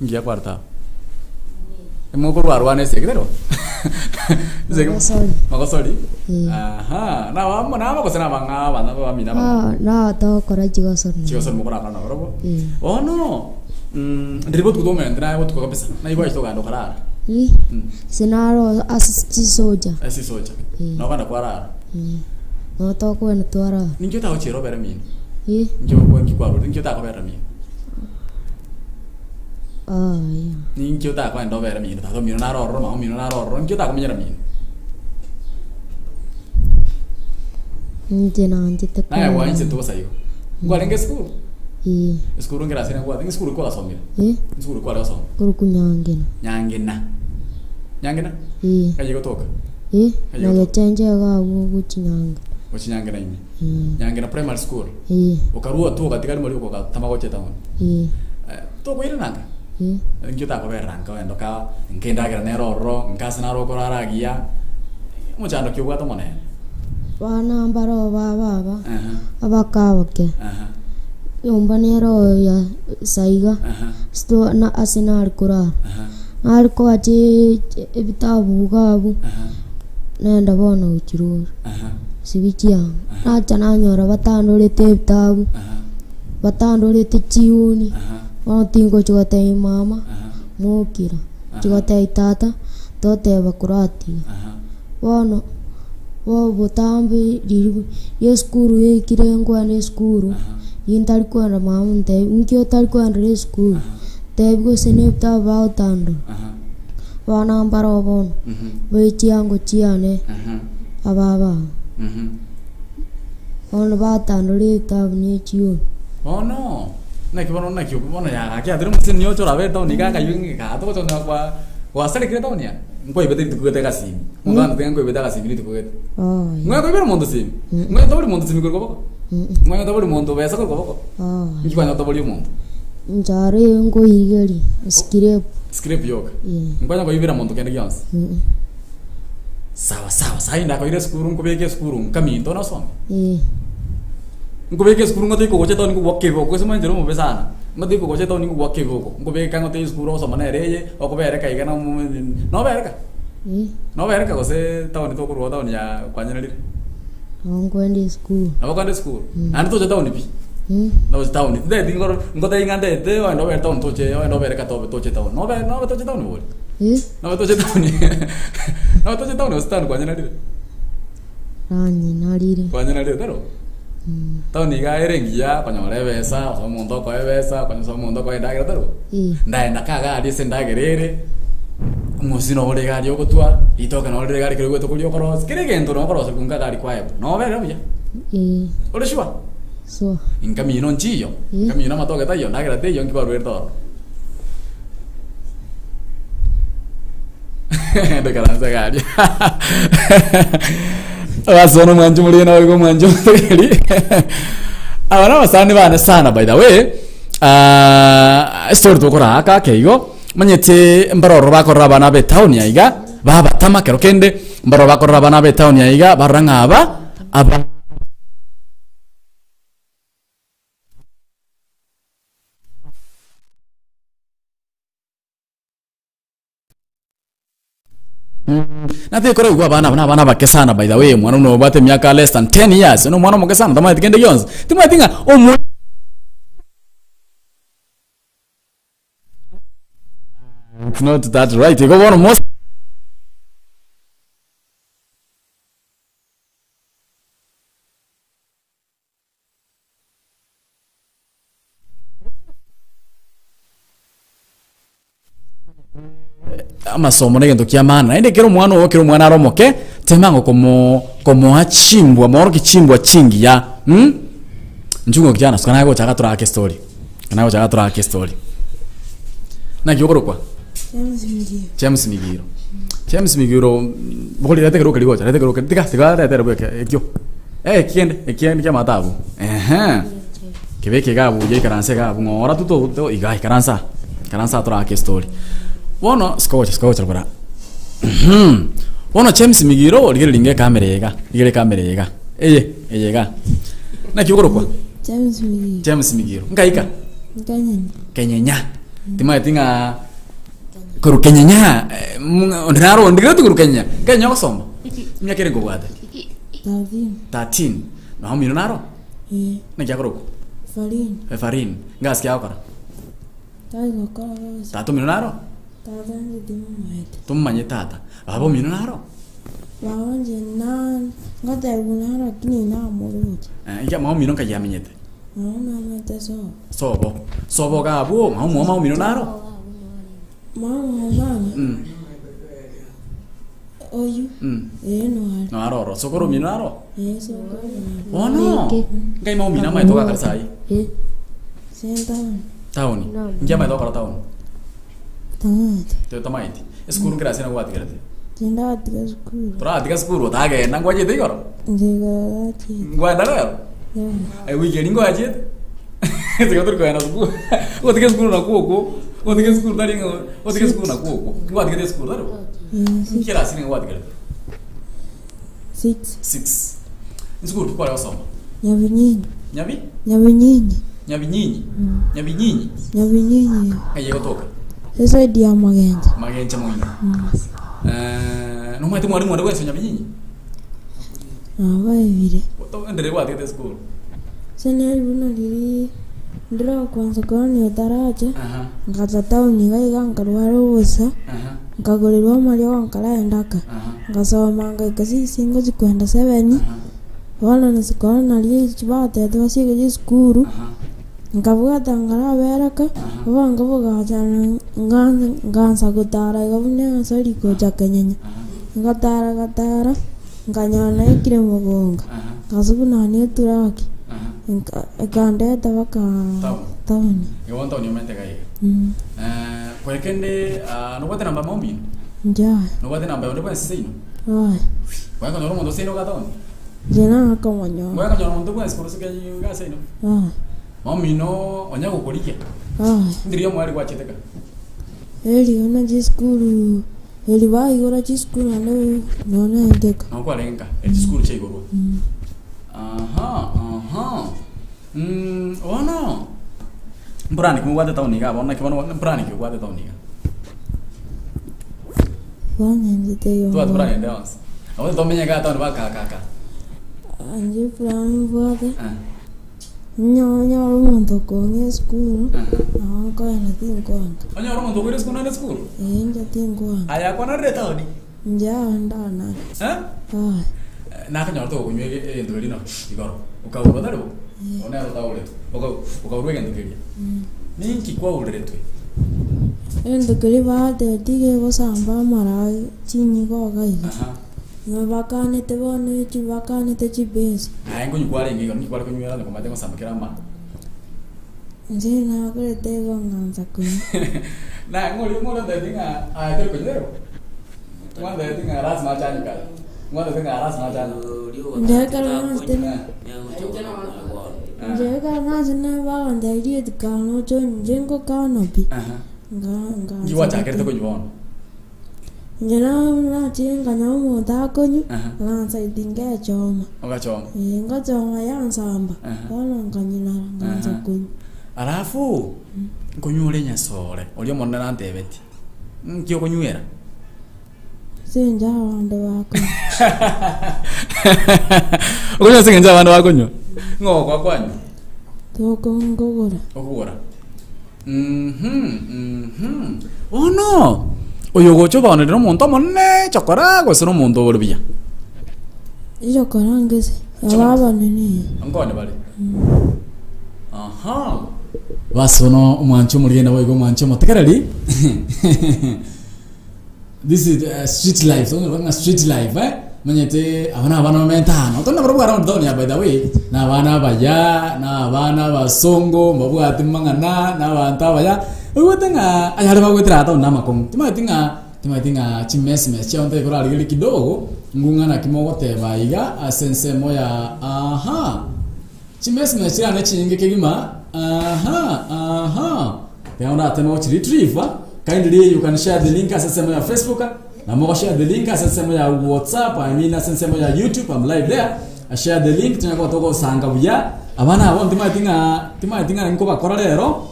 Ngiye kwarta. Mokoro arwane sekero. Makasori. Na wamo na bako sana banga bana ba mina ba.
Na to kora jigosori.
Jigosori mokora kana robo. Oh no. Ndiribo tukudome ndira botuko kabisa. Na ibo ito gando karara.
Senaro assist soja.
Assist soja. No kana kwarara.
No to ko en twara.
Ninjo ta ochero bera mini. Ninjo ko nkikwaro ninjo ta ko bera mini. Ninjo ta ko ndo bera mini. Ta to mino na roro ma mino na roro. Ninjo ta ko minyera mini.
Njita
ko. Na wa inse to sayo. Ngwa lenge school. School ngira sina ngwa. Ngi school ko la somira. School ko la som.
Ko kunyangena.
Nyangena? Kaje ko toka.
Na ya chanje ga wo chinyanga.
Chinyangena imi. Nyangena primary school. Ukarua tu katika muri ko tamago cheta mon. To ko ira nanga. Ngi ta ko beranga endo ka ngenda gra nero ro nkasina ro ko raragia. Mo chando kyo gato mone.
Wana mbaro baba. Abakawake. Yombanero ya saiga. Sto na asinar kura. Arko aje ebitabu gabu. Nenda bono uchiro. Sibikia. Na chana nyora batando le ebitabu. Batando le chiuni. Tingo chote mama. Mokira. Chote tata. Tote bakurati. Bono wo botambe diribu. Yeskuru ekirengwa ne skuru. Yintal kwa mama nte. Nkyo tal kwa re skuru. Tebgo senepta bautando. Wana ambaro bon. Bechi ango chiane. Ababa. Ono bautando le tabni chiu.
Oh no. Na kibono na kiu bono ya ka adro mutsin nyo chora ver to ni ka yun ka to chona kwa sale kre to nya. Ngoi bete tu kete kasi. Mundo ando tengo bete kasi ni tu kete. Ngoi ko ber mondo sim. Ngoi to bol mondo sim ko ko. Ngoi to bol mondo besa ko ko. Ni kwa to bol mondo.
Njare ngo igeri
script yoga ngwana ko ibira mondo kende gyans sawa sai nda ko ire skuru ngo beke skuru kaminto na som ngo beke skuru ngo tiko goche to ni ko wakke ko sema njero mo besana ngo tiko goche to ni ko wakke ko ngo beke kango te skuru so mana reye o ko bere kai kana no bere ka ko se to ni to ko ro to ni ya kwanya lire
ngo ndi skuru
an to to ni pi no tahu ni deh tinggal engkau ingat deh itu ando ber tahun toce ando ber kata toce tahun no ber toce tahun ni boleh no toce tahun ni no toce tahun ni ustan kuanya nadi kuanya nadi tero tahun ni kaya rengia kuanya oleh besa so mundo kaya besa kuanya so mundo kaya dah kira tero dah enak kagak di senda gerere musino oleh kaya joko tua itu kan oleh kaya kira gue tu kuliah koros kira kaya entu no koros kunka kaya kuaya no ber apa ya oleh siapa
So.
Inkamino nchiyo. Kamino matoke tayo nagira te yon kibaru erto. De karanza gari. Wasono manju mulina wego manju tegeli. Abana basani bana sana by the way. Story to kora aka keigo. Manyete mbaroro bakorra bana be town yaiga. Baba tama kero kende mbaroro bakorra bana be town yaiga baranga aba Nate kore gwa bana bakesana by the way mwana no bate miaka less than 10 years no mwana mokesana tama tikende yons tuma tinga it's not that right you go one most amasomo negendo kiamana ende kero mwana aromoke temango como achimbwa moro kichimbwa chingi ya njungo kijana sikana yako chaka turake story na kyokoro kwa James Migiro bokoli rate kero kali gocha rate kero tika tika rate rate ekyo kiende kya matabu kibeke gabu je karanse gabu ngora tuto igai karansa turake story wono skocha bara wono James Migiro ligere kamera yega eyega na kyokoro kwa James Migiro ngaika kenyenya tima tinga kuru kenyenya ndaro ndigiro tukuru kenya basoma myaka ire ngobwate 13 na homi naro na kyakoro farin gas kyakora tato minaro tumanye tata abo minaro
wanje na ngata gunara kini na moruti
iya mau minonka yamenyete
mete
sobo gabo mau minaro
mama oyu
no aroro sokoro minaro
eso
no ngai mau minama ito ka sai tauni ngia mai dokara tauni tamaiti skuru grasi na wati grati
Tinda atiga skuru.
Tora atiga skuru tage nang waje dei goro.
Jega ati.
Gua dalo. Ai weekend ngwa aje. Tiga tur ko na skuru. O tiga skuru na kuoko. O tiga skuru dari ngo. O tiga skuru na kuoko. Gua tiga skuru daro. Kira sini ngwa tiga. 6. Skuru kwa leo soma.
Nyabinyinyi.
Nyabi?
Nyabinyinyi.
Nyabinyinyi. Nyabinyinyi.
Nyabinyinyi.
Aye kutoka.
Sasa dia magenja.
Magenja mwingi. No mwete mwalimu ndo wewe Nyabinyinyi.
Vile.
Kutoka ndere kwa tiga skuru.
Sene luna lili ndira kwanza kwani daraja. Ngaza tauni gaiga nkarwaro busa. Ngagorerwa Maria wankalaendaka. Ngasoma ngakasi singo zikwenda 7. Wala nasikona nali chibate twasiga skuru. Ngavuga tangara beraka. Wanga vuga jana nganza gutara gavune sari ko jakanyenya. Ngatara nganyana ikire mugonga. Kasubuna ni turaki. Kande tabaka tawni.
Yawanta ni mente kai. Kwa kende no kwate namba mombi.
Ja.
No kwate namba ndo kwa sino.
Ai.
Kwa kana ndo sino ka tawni.
Jena kamonyo.
Kwa kana ndo kwa skuru sika yuga sino. Mombi no onya gukurikia. Ndirio mwari kwa cheteka.
Eli ona jiskuru. Eli wa igora jiskuru ane nona ndeka.
No kwa lenga. Jiskuru che igoro. Aha. Ono. Brani kuma wate tawni ka bona kibona brani ki wate tawni ka.
Bwana ndite yo.
Tu at brani dance. Awo to menya ka tawni ba ka.
Anje brani wate. Nyo mundo con skuru. No ko na tinkwanga.
Onyo mundo ko skuru na skuru.
Nja tinkwanga.
Aya kwa na reta oni.
Nja ndana.
Na ka nyorto ko nywe ndori no. Igoro. Ukauro daro. Ona ro taule. Ukauro ngende kiri. Ninki kwa uletwe.
Endo kiri ba de tige go samba mara chini go ga. Vakanite bone chi vakanite chi base.
Ai ngo nyukwale ngi ngo kwale kunyera ngo mate ngo sambakira ma.
Njena kore tego nganza kunya.
Na ngoli ndadinga ai te kunyero. Ngwa ndadinga ras ma chani ka. Ngwa ndadinga ras ma chani.
Ndekala nastena. Ndekala nasena ba ndairie tikano cho njengo kanopi. Nga.
Jiwa chakere te kunyona.
Njena na chinga nyomo ta konyu. Lanza idinga choma.
Oga choma.
Nga choma ya nsamba. Bana nganyina nganza kunyu.
Alafu kunyure nyasore. Oli omonna nantebeti. Nkyo kunywera.
Senja wande wako.
Okunya senja wande wako nyo. Ngoko kwanyu.
Toko ngogora.
Okugora. Oh no. Oyo gocho bana no monto monne chokora go sero monto borbiya.
Iyo karangese. Ababa nini.
Angone bale. Aha. Basono umwancho murienda boygo mwancho motekerali. This is street life. So ngona street life manyete abana mentano. Tonna barubara ndoni by the way. Na abana baya, na abana basongo, mabwati mangana, na banta baya. Uwetenga ayale bagwetra ata ndama kong. Timatinga chimesme chionte kora ligili kidogo ngungana kimogote baiga asense moya chimesme chirane chinge kegima yaona temo retrieve kindly you can share the link asense moya Facebook na mo share the link asense moya WhatsApp I mean asense moya YouTube I'm live there I share the link tunako toko sanga buya abana abo timatinga nko bakora rero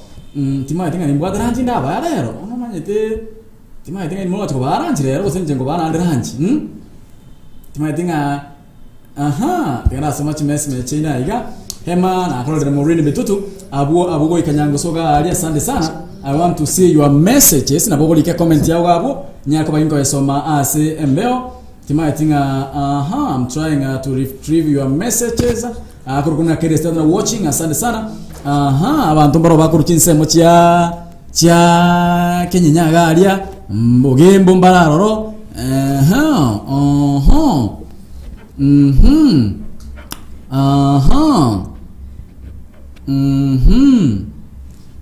timatinga nimbwadra njinda ba rero ono manyete timatinga nimolo to baranji rero senje ngo bana andiranji timatinga tena so much message china iga hema na akolo Maureen Bitutu abugo ikanyango soga ali asante sana I want to see your messages na bogo like comment yao abo nyako bayinko yesoma ase embeo timatinga I'm trying to retrieve your messages akuru kuna kede stand watching asante sana abantu mbaro bakurukinsemo chia kenyenyaga alia mbogembo mbararoro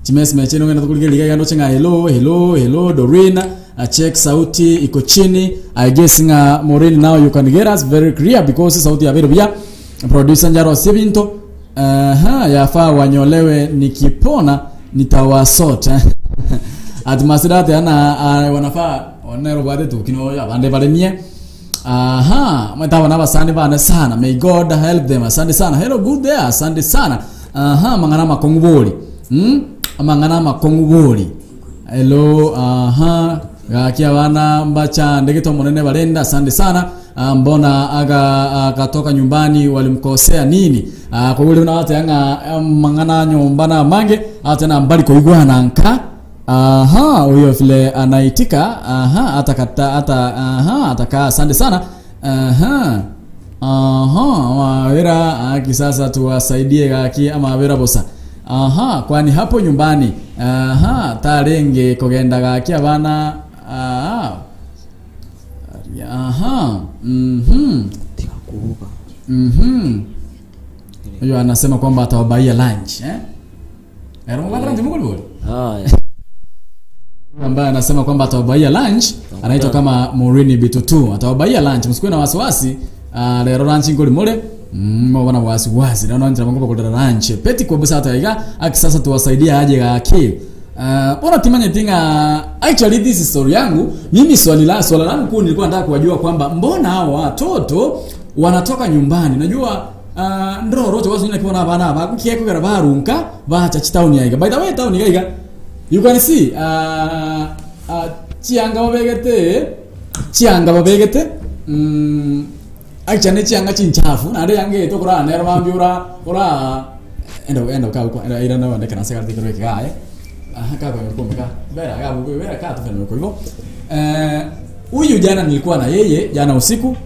chimesme chino ngenda tukuliga gando chenga hello Dorina check sauti iko chini I guess nga Maureen now you can get us very clear because sauti ya bia producer Njaro Sebinto yafaa wanyolewe nikipona nitawasota atmasidate ana wanafaa onero bade tukino ya bande balemie mtawa na basande bana sana may God help them asante sana hello good there asante sana mangana makonguboli mangana makonguboli hello gakia bana mbacha ndegeto monene balenda asante sana mbona akatoka nyumbani walimkosea nini kwa wale na watu yanga mangana nyombana mange hata na mbali ko igwana nka huyo vile anaitika atakata ataka asante sana wera kisasa tuwasaidie gaki ama wera bosa kwani hapo nyumbani tarenge kogenda gaki abana
tikakuuka
huyo anasema kwamba atawabaia lunch Ero mwanangu nje mkuli bodi ambaye anasema kwamba atawabaia lunch anaitwa kama Maureen Bitutu atawabaia lunch msikuwe na wasiwasi lero lunch ngoli mole mbona wasiwasi naona nje mwanangu kwa lunch peti kwa busa ataiga akisasa tuwasaidia aje gaki bora timanye tinga actually this is story yangu mimi swala langu kuu nilikuwa nataka kujua kwamba mbona hao watoto wanatoka nyumbani najua ndoro cho wasina kiona bana ba kieko gara barunka ba cha town yaiga by the way town yaiga you can see chianga babegete actually chianga chinchafu na ande yange to kura nero bambiura ora endo ka uko ira na wande kana sekar dikro ka ka ko meka bera ga bugo bera ka to feno ko hivyo huyu jana nilikuwa na yeye jana usiku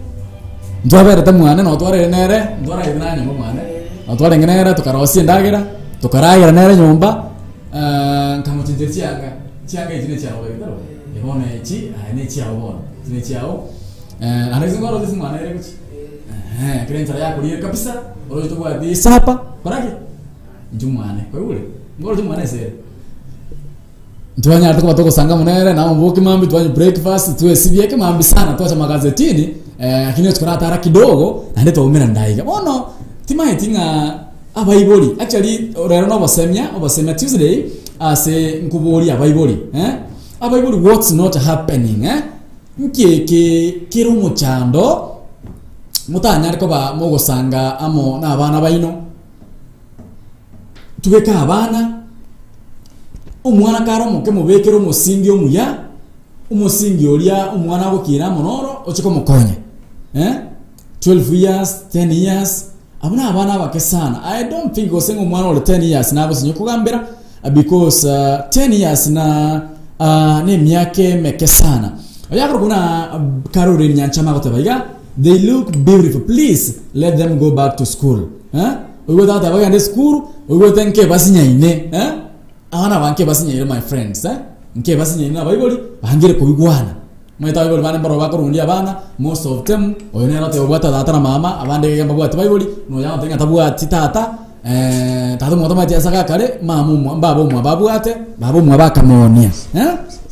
ndwabera tamwana no tware nere ndwara idnanya mo mwana no tware ngenera tukarosi ndagira tukaragira nere nyumba kamutindetia chianga itine chao wegero ibone chi ane chao bona itine chao anaweza ngoro hizi mwana ile kuchi kile ntara yako ile kabisa orojo tu hadi sapa koraki jumane kwa ule ngoro jumane sasa Tuanya tuko batoko sanga munere na mboki mambi tuanye breakfast tuwe sibieke mambi sana tuacha magazetini lakini tukona hata kidogo na ndio tuumira ndaiga bono timaye tinga abayiboli actually rero no basemya Tuesday ase nkuboli abayiboli abayiboli what's not happening nkeke kiro muchando mutanya ariko ba mogo sanga amo na abana baino tubeka abana umwana karo muke mubekero musingi omuya umusingi olia umwana gukira monoro ochiko mukonye 12 years 10 years abana bake sana. I don't think osengo umwana ole 10 years nabo sinyo kugambira because 10 years na ne myake meke sana oyakro kuna Caroline Nyanchama gotabaga they look beautiful, please let them go back to school ugo tata bagande school ugo tenke basinyaine Ana banke basinyere my friends nke basinyere na bayiboli bahangire kubigwana mweta bayiboli bane baro bakorundi abana most of them oyonera te obwata tata na mama abande gamba bwata bayiboli no yanga tenga tabwa titata tata motama tia saka kale mamu mbabo mwa babwate babo mwa bakamonia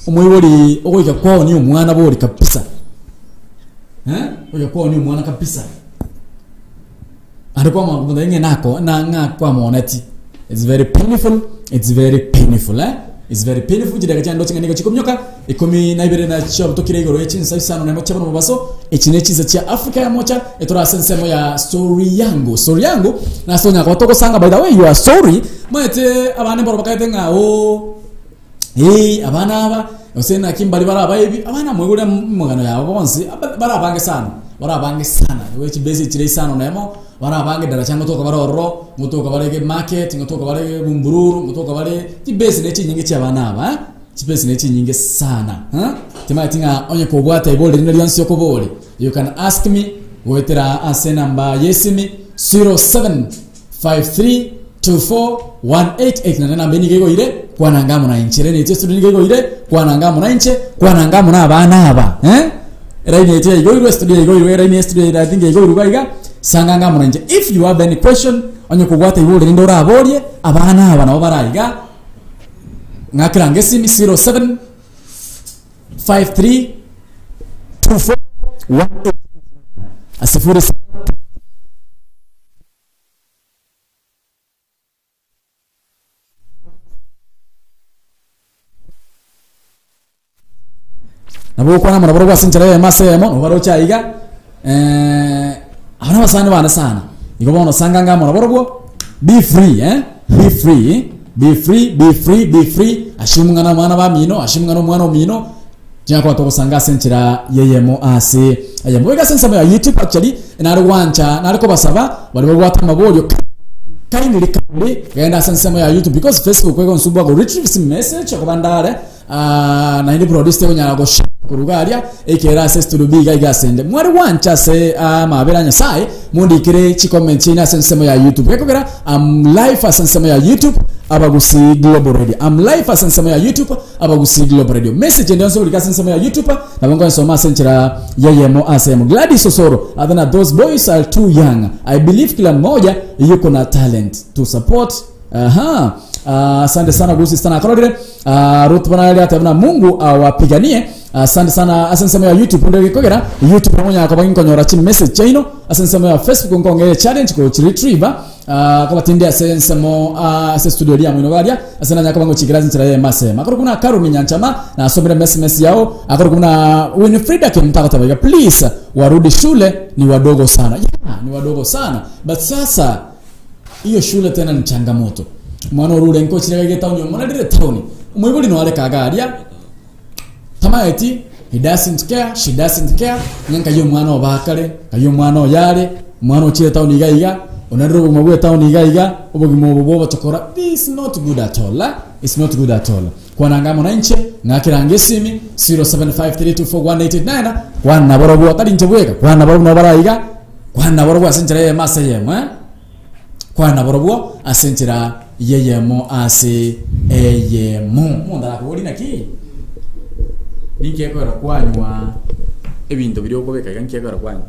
umuyiboli ogoika kwao ni umwana boli kabisa ogoika kwao ni umwana kabisa andiko mwa ngene nako na ngakwa moneti. It's very painful. It's very painful. It's very painful. Jida kachana ndo chinga chikomnyoka ikomi naibere na chwa butokire igoro echin saisano na mocha bano baso echinechi za chia Africa ya mocha etora sensemo ya story yangu na sonya kwa toko sanga by the way you are sorry mwete abane baro bakaite nga abana aba osena kimbali bara bayibi abana mwegure mugano yabo bonsi bara bange sana wechi basic chile sana nemo bara bange dara chango to kabaroro muto kabarege market ngoto kabarege bumbururu muto kabare ti base ne chinyinge cha bana aba ti base ne chinyinge sana tima tinga onye ko bwata ibole ni lyansi yoko bole you can ask me wetera ase namba yesimi 0753241888 na namba ni gego ile kwana ngamo na inchere ne testu ni gego ile kwana ngamo na inche kwana ngamo na bana aba right ne tie go studio go right ne studio I think go ruga sanganga munanje. If you have any question onye kugwata ibole ndora abolye abana aba nabo barayiga ngakirange simi 07532418 asifuri nabo kwa namana baro basinchira ya masemo no baro chayiga abana basane bana sana ikobono sanganga mona baro be free be free ashimungana mwana ba mino ashimungana mwana omino Jako to sanga senchira yeyemo ase ayemo wega sensa ya YouTube actually na rwancha na riko basaba bali bagwata mabolyo kindly genda sensa ya YouTube because Facebook kwego nsubwa go retrieve some message ko bandare na ndi produce nyara go kurugaria ekera access to be guy gasende mwari wancha se maberanya sai mundi kire chi comment china sensa ya YouTube kwekogera live sensa ya YouTube abagusi global radio live sensa ya YouTube abagusi global radio message ndio nso sensa ya YouTube na bango nsoma senchira yeyemo asemo Gladys Osoro adana those boys are too young I believe kila mmoja yuko na talent to support asante sana gusi sana kolodire rutbana ile atabna Mungu awapiganie asante sana asensa ya YouTube ndio kogera YouTube pamoja akabangi konyora chini message chaino asensa ya Facebook ngongere challenge ko retriever kwa tindi asensa mo studio ya mwinogaria asana nyakabango chigirazi nchira masema akoro kuna Caroline Nyanchama na asomera SMS yao akoro kuna Winfrida kimtaka tabaga please warudi shule ni wadogo sana ni wadogo sana but sasa hiyo shule tena ni changamoto mwana rule nko chirege town yo mwana dire town umwibuli no ale kagaria tamaeti he doesn't care she doesn't care nyanka yo mwana obakale kayo mwana oyale mwana ochire town igaiga onadro mabwe town igaiga obogimo bobo chokora this not good at all it's not good at all kwa ngamo na nche ngakirange simi 0753241889 kwa naborobo kali nchebweka kwa naborobo no baraiga kwa naborobo asenjere masayemo kwa naborobo asenjera yeyemo ase eyemo munda ko uri naki nike ko kwanywa ebintu biri okobeka kankiagara kwani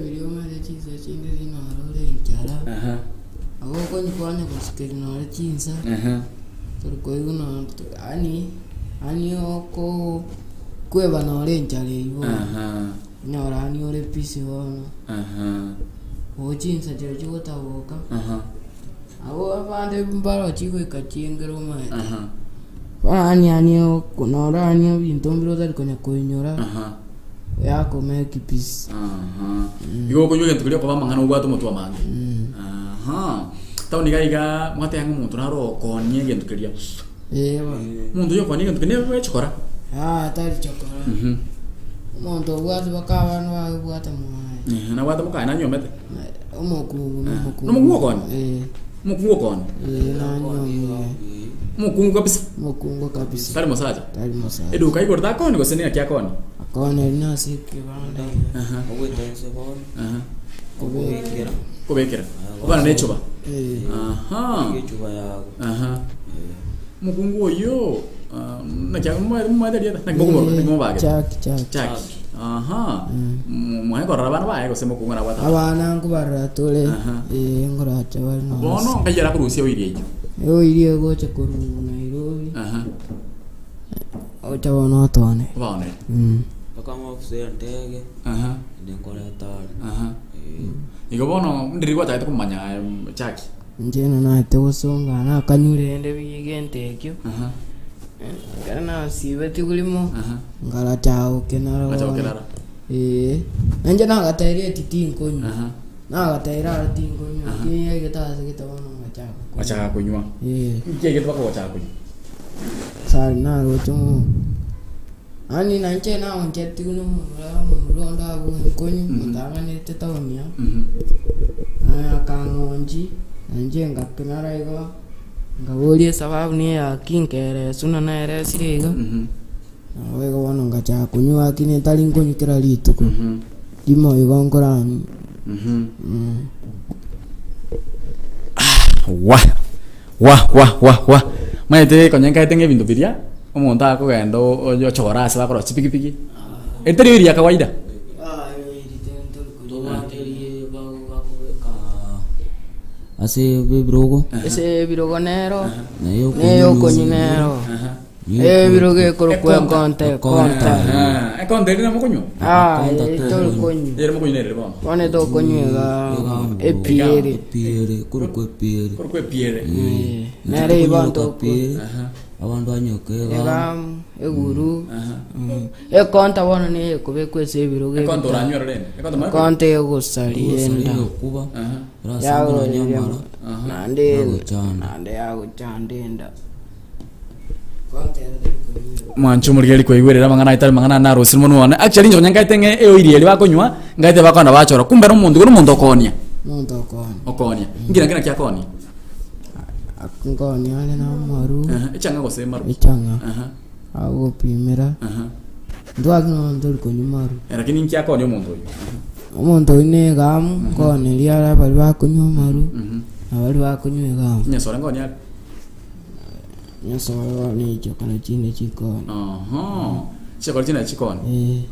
biri omare chinsa chinde zinarore inchara ago konyi kwanya kusikeri nare chinsa turikoiguna ani oko kweba nare inchara ibo nyora ani ore pisi wono o chinsa jero chigotaboka ago abande mbaro chigo ikachingero mai ani kunora ani bintu mbiro dari konya koinyora yako make peace
igo konyo gentu kiri kwa mangano gwa tumo twa mange tauni gaiga mwate yangu muntu naro konye gentu kiri muntu yo konye gentu kiri we chokora
tari chokora muntu gwa bakaba no gwa tamu
na gwa tamu kana nyomete
omoku
no mukungo kon mukungo kabisa tari mosaja edu kai gorda kon go senia kya kon
akone na sikibanda
ogwetense bon
kobekera bana nechoba
ngechuba yago
mukungo yo na kya mo daria na mukungo bage chaki mwae korra bana bae go semo kungana wata
abana ngubara tole ngora chabari no
bono ngajara kurusia wirie
yo irie go chakuru Nairobi o chabono tone
bana
bakama ofise ndege ndengora tari
igo bono ndiri gwata ito kumanya chaki
njena na tewosonga na kanyure ende bigente kyo kana sibeti kulimo ngala chao kenara nanje na gataire titin konyo na gataira titin konyo kiye geta gitawana
wacha kunywa kiye geta bako wacha kunywa
sari na rocho ani nanje na onje tikuno muronda go konyo mutanga ne tetawanya akangonji nanje ngakenara igo ngawolie sababu ni ya kinkere suna na ere siriga wego wano ngacha kunywa kine tali nkonyikira lituko dimo igongorani
wa maite konyenka itenge bintu biria omuntu akogendo oyo chora asa bakora chipikipiki eteri iria kawaida
ase birogo
nero neyo konyinero biroge korokwe konte
rina mokonyo
tol konyo
yere mokonyo nere bon
one to konyega epiere
korokwe
piere
nere ibanto
abantu anyoke
eguru konta bona ne kubekwe se biroge
konta ranyo rene
konta egosalienda
kuba
yago nyamara nande yago chandenda
manchu murgeli ko igwerera mangana itali mangana na rosimo none actually njo nyanga itenge e oirieli bakonywa ngaite bakana bachora kumbe no mundu okonia okonia ngira kya konia
akungoni ale na maru
echanga go se maru
echanga ago primera ndwa kino ndo konyi maru
lakini kya konia
omuntu ine gamu kone liara bali bakonywa maru abali bakonywa gamu
nyasora ngoni ale
nyasora ni chokana chine chikoni
chokana chine chikoni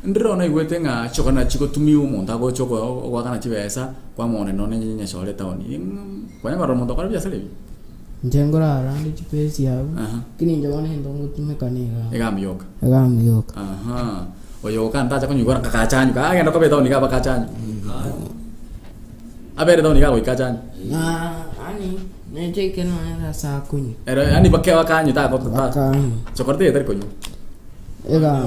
ndrona igwete nga chokana chiko tumi umuntu ago choko gwakana chibesa kwa mone none nyasore taoni kwa nyangaro muntu akora byasa lebi
njengora arandi chipesi yabo kini njabana ndongo tumekaniga
egamiyoka oyo kanta chako nyugora kakachanyu kagenda ko betaoni ka bakachanyu abere taoni ka ikachanyu
ani neje kena era sa kunyi
era ani bakke wakanyu ta ko ta chokorte eter kunyu
ega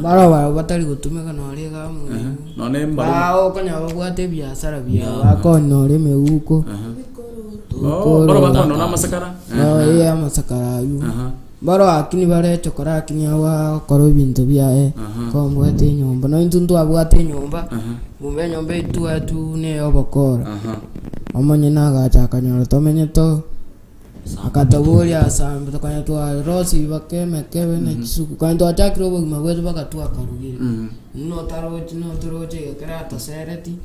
bara batari gutumeka no ari gamu
none mbaro
okanya bagwate biashara bia bakono re meguko
baro bakono na masakara
ya masakara yu baro akini bare chokora akini awa koro bintu bia kombo ate nyomba no intuntu abwate nyomba bumbe nyomba itu atu ne obokora omanye naga chakanyoro tomenye to akataburi asambe tokanya to rosi bakeme kebe ne chisuku kwa ndo atakiro bo magwezo bakatwa karugire no taroje kera to sereti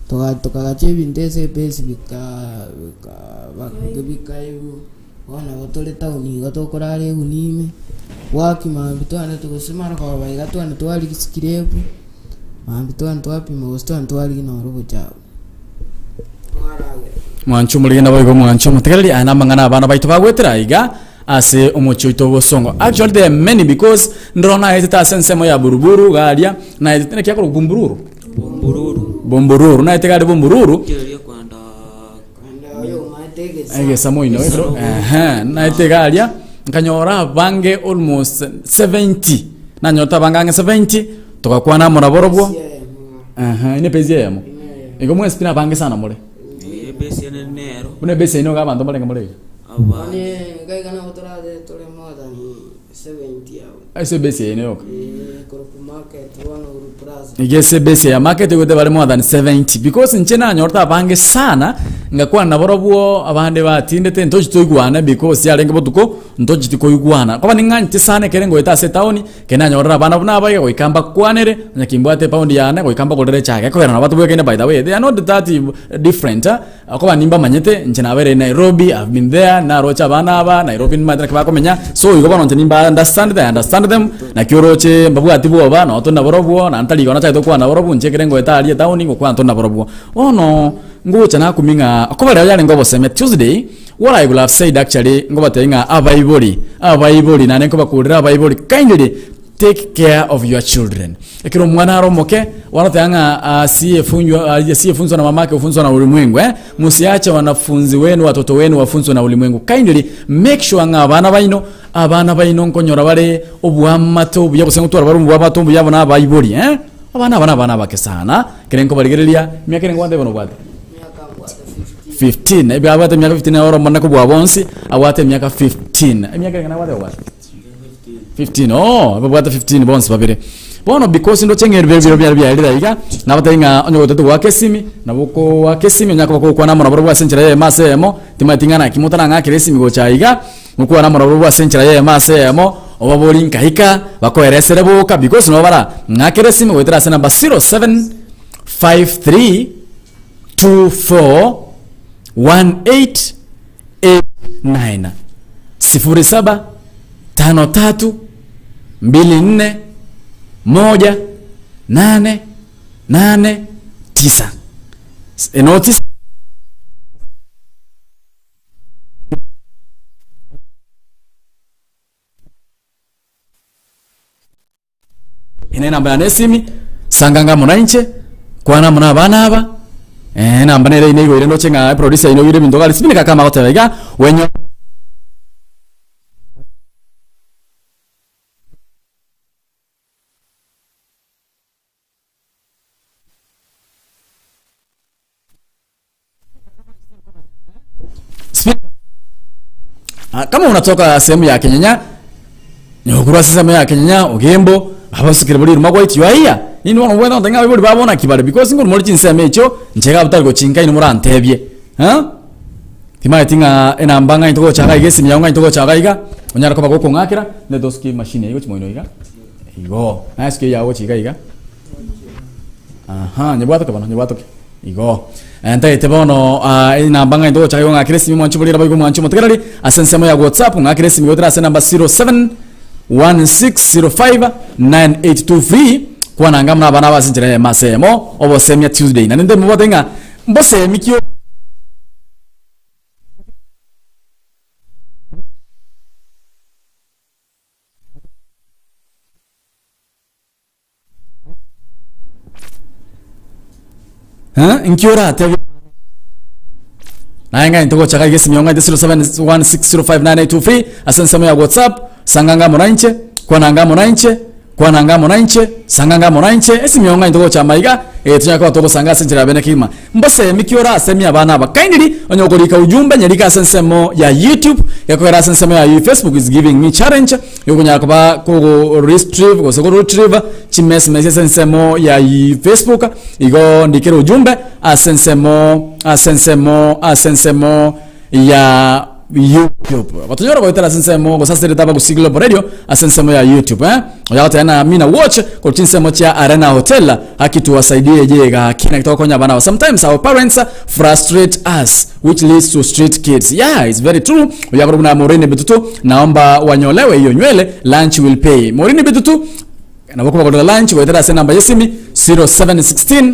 to gachebindese pesi bika yu wana batole tauni gatokorare unime waki mambitwana tukusimara kwa baiga twana twali kiskirepu mambitwana twapima gostwana twali no rubo chao
mwanchu muligenda boigo mwanchu mutegereri ana mangana abana baitu bagwetera iga ase omocho itogo songo. Actually there are many because ndrona ita sensemo ya buruburu galia na ita kia ko bumbururu bombururu na ita gade bombururu ege samo ino bro na ita galia nkanyora bange almost 70 na nyota banganga 70 tukakwana mona borobwo ine pezi yamo ego mwe spina bange sana mole besi ene nero une besi ino ga bantu mole ngamole
Ane gai kana otora de tole moda ni 70 au.
Ese besi ene ok.
Koroku market one uru praza.
Ige besi ya market go de bale more than 70 because nchena nyorta bange sana ngakwa na borobwo abande batinde te ntoji toigwana because ya renge botuko ntoji tikoigwana. Kwa ninganti sana kerengo eta setaoni kena nyorra bana buna baye go ikamba kwanere nyakimbwate pound yana go ikamba kodere chake ko yana batu bwekene by the way they are not that different. Kwa nimba manyete nchena bere Nairobi I've been there na rocha bana aba Nairobi madra kwa komenya so igo bana nchena understand them na kyoroche mbabu atibu oba na otona borobwo na antali gona chaito kwa na borobwo nchekerengo eta ali tauni go kwa antona borobwo ono ngucha na kuminga ko bale yale ngobo seme Tuesday what I will have said actually ngoba tenga abaiboli na nenko bakurira abaiboli kindly take care of your children. Ekiro mwana romoke wanatanga funzwa na mamake ufunzwa na ulimwengu musiache wanafunzi wenu watoto wenu wafunzwa na ulimwengu. Kindly make sure nga abana baino nkonyora bale obwamato bya busengo twara barumbu bwamato byabo na abaiboli abana bake sana kerenko baligerelia myaka rengo wande bono bwate 15 ebe abate myaka 15 oro mona ko bwabonsi awate myaka 15 myaka ngana wate wate 15 babata 15 bonus babire bono because ndo chengere bebiro bya ira iga nabatenga onyo gotetu wake simi nabuko wake simi nyako bako kwa namona bro senchera ye masemo timatingana kimutana ngakire simi go chaiga muko namona bro senchera ye masemo obaboli nkahika bakoeresere boka because no bara ngakire simi wetera se number 0753241889 0753 24 1-8-8-9 notice ine namba ya nesimi sanganga munainche kwana muna bana aba namba nere ine go ndo chenga producer ino yire bindogali sibine kama hoteliga wenyo kama unatoka sehemu ya Kenya nyokura sehemu ya Kenya ugembo abasikire buri rumagwa iti yaya nini wana wenda ndanga buri babona kibare because nguru muri chinseme echo nchega butari go chinka ino murantebye tima tinga enambanga intoko changa igesi myanga intoko changa iga onyara ko bagoko ngakira ne doski machine igo chimoino iga igo naske yawo chiga iga nyebwato kabana nyebwato igo enta etebono enambanga intoko changa ngakire simi mwanchu buri rabago mwanchu mutegereri asensemo ya WhatsApp ngakire simi yotra ase number 0716059823 kwa nangamna bana basinjira masemo obosemya Tuesday na nende mubatenga mbosemi kyo inkiora te naenga intoko chaka igesi myonga 0716059823 asensemo ya WhatsApp sanganga monainche kwa nanga monainche sanganga monainche esi myonga intoko cha maiga tunyaka watobo sanga senjera bene kima mbose mikiora asemi abana aba kindly onyokolika ujumbe nyerika sensemo ya YouTube yakoera sensemo ya Facebook is giving me challenge yokunyaka ba ko retrieve ko so retrieve chimesme sensemo ya Facebook igo ndikero ujumbe asensemo ya YouTube batonyora goitera sensemo go sasere taba gusiglo radio asensemo ya YouTube oyata na mina watch ko tinsemo cha Arena Hotel hakituwasaidie jega kina kitokonya bana. Sometimes our parents frustrate us which leads to street kids. Yeah, it's very true. Uyaburu na Morini Bitutu naomba wanyolewe hiyo nywele, lunch will pay. Morini Bitutu na wako kwa lunch goitera sena namba yesimi 0716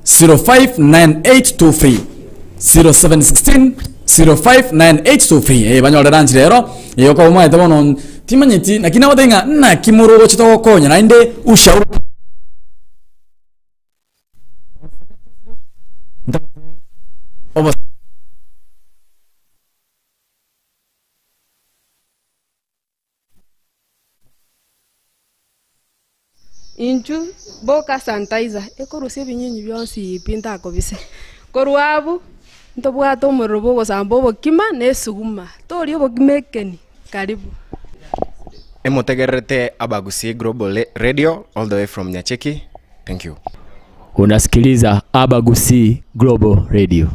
059823 0716 059823 banyola ranch rero yoko umwe tabono timanyiti nakina wadenga na kimuro chito konya na inde ushauri obo
inchu boka sanitizer ekorusie binyinyi byonsi pinta kobise korwabu ntobwata omuriro bogosamba obokima nesuguma tori obokimekeni karibu
Emotegerete Abagusi Global Radio all the way from Nyacheki. Thank you.
Unasikiliza Abagusi Global Radio.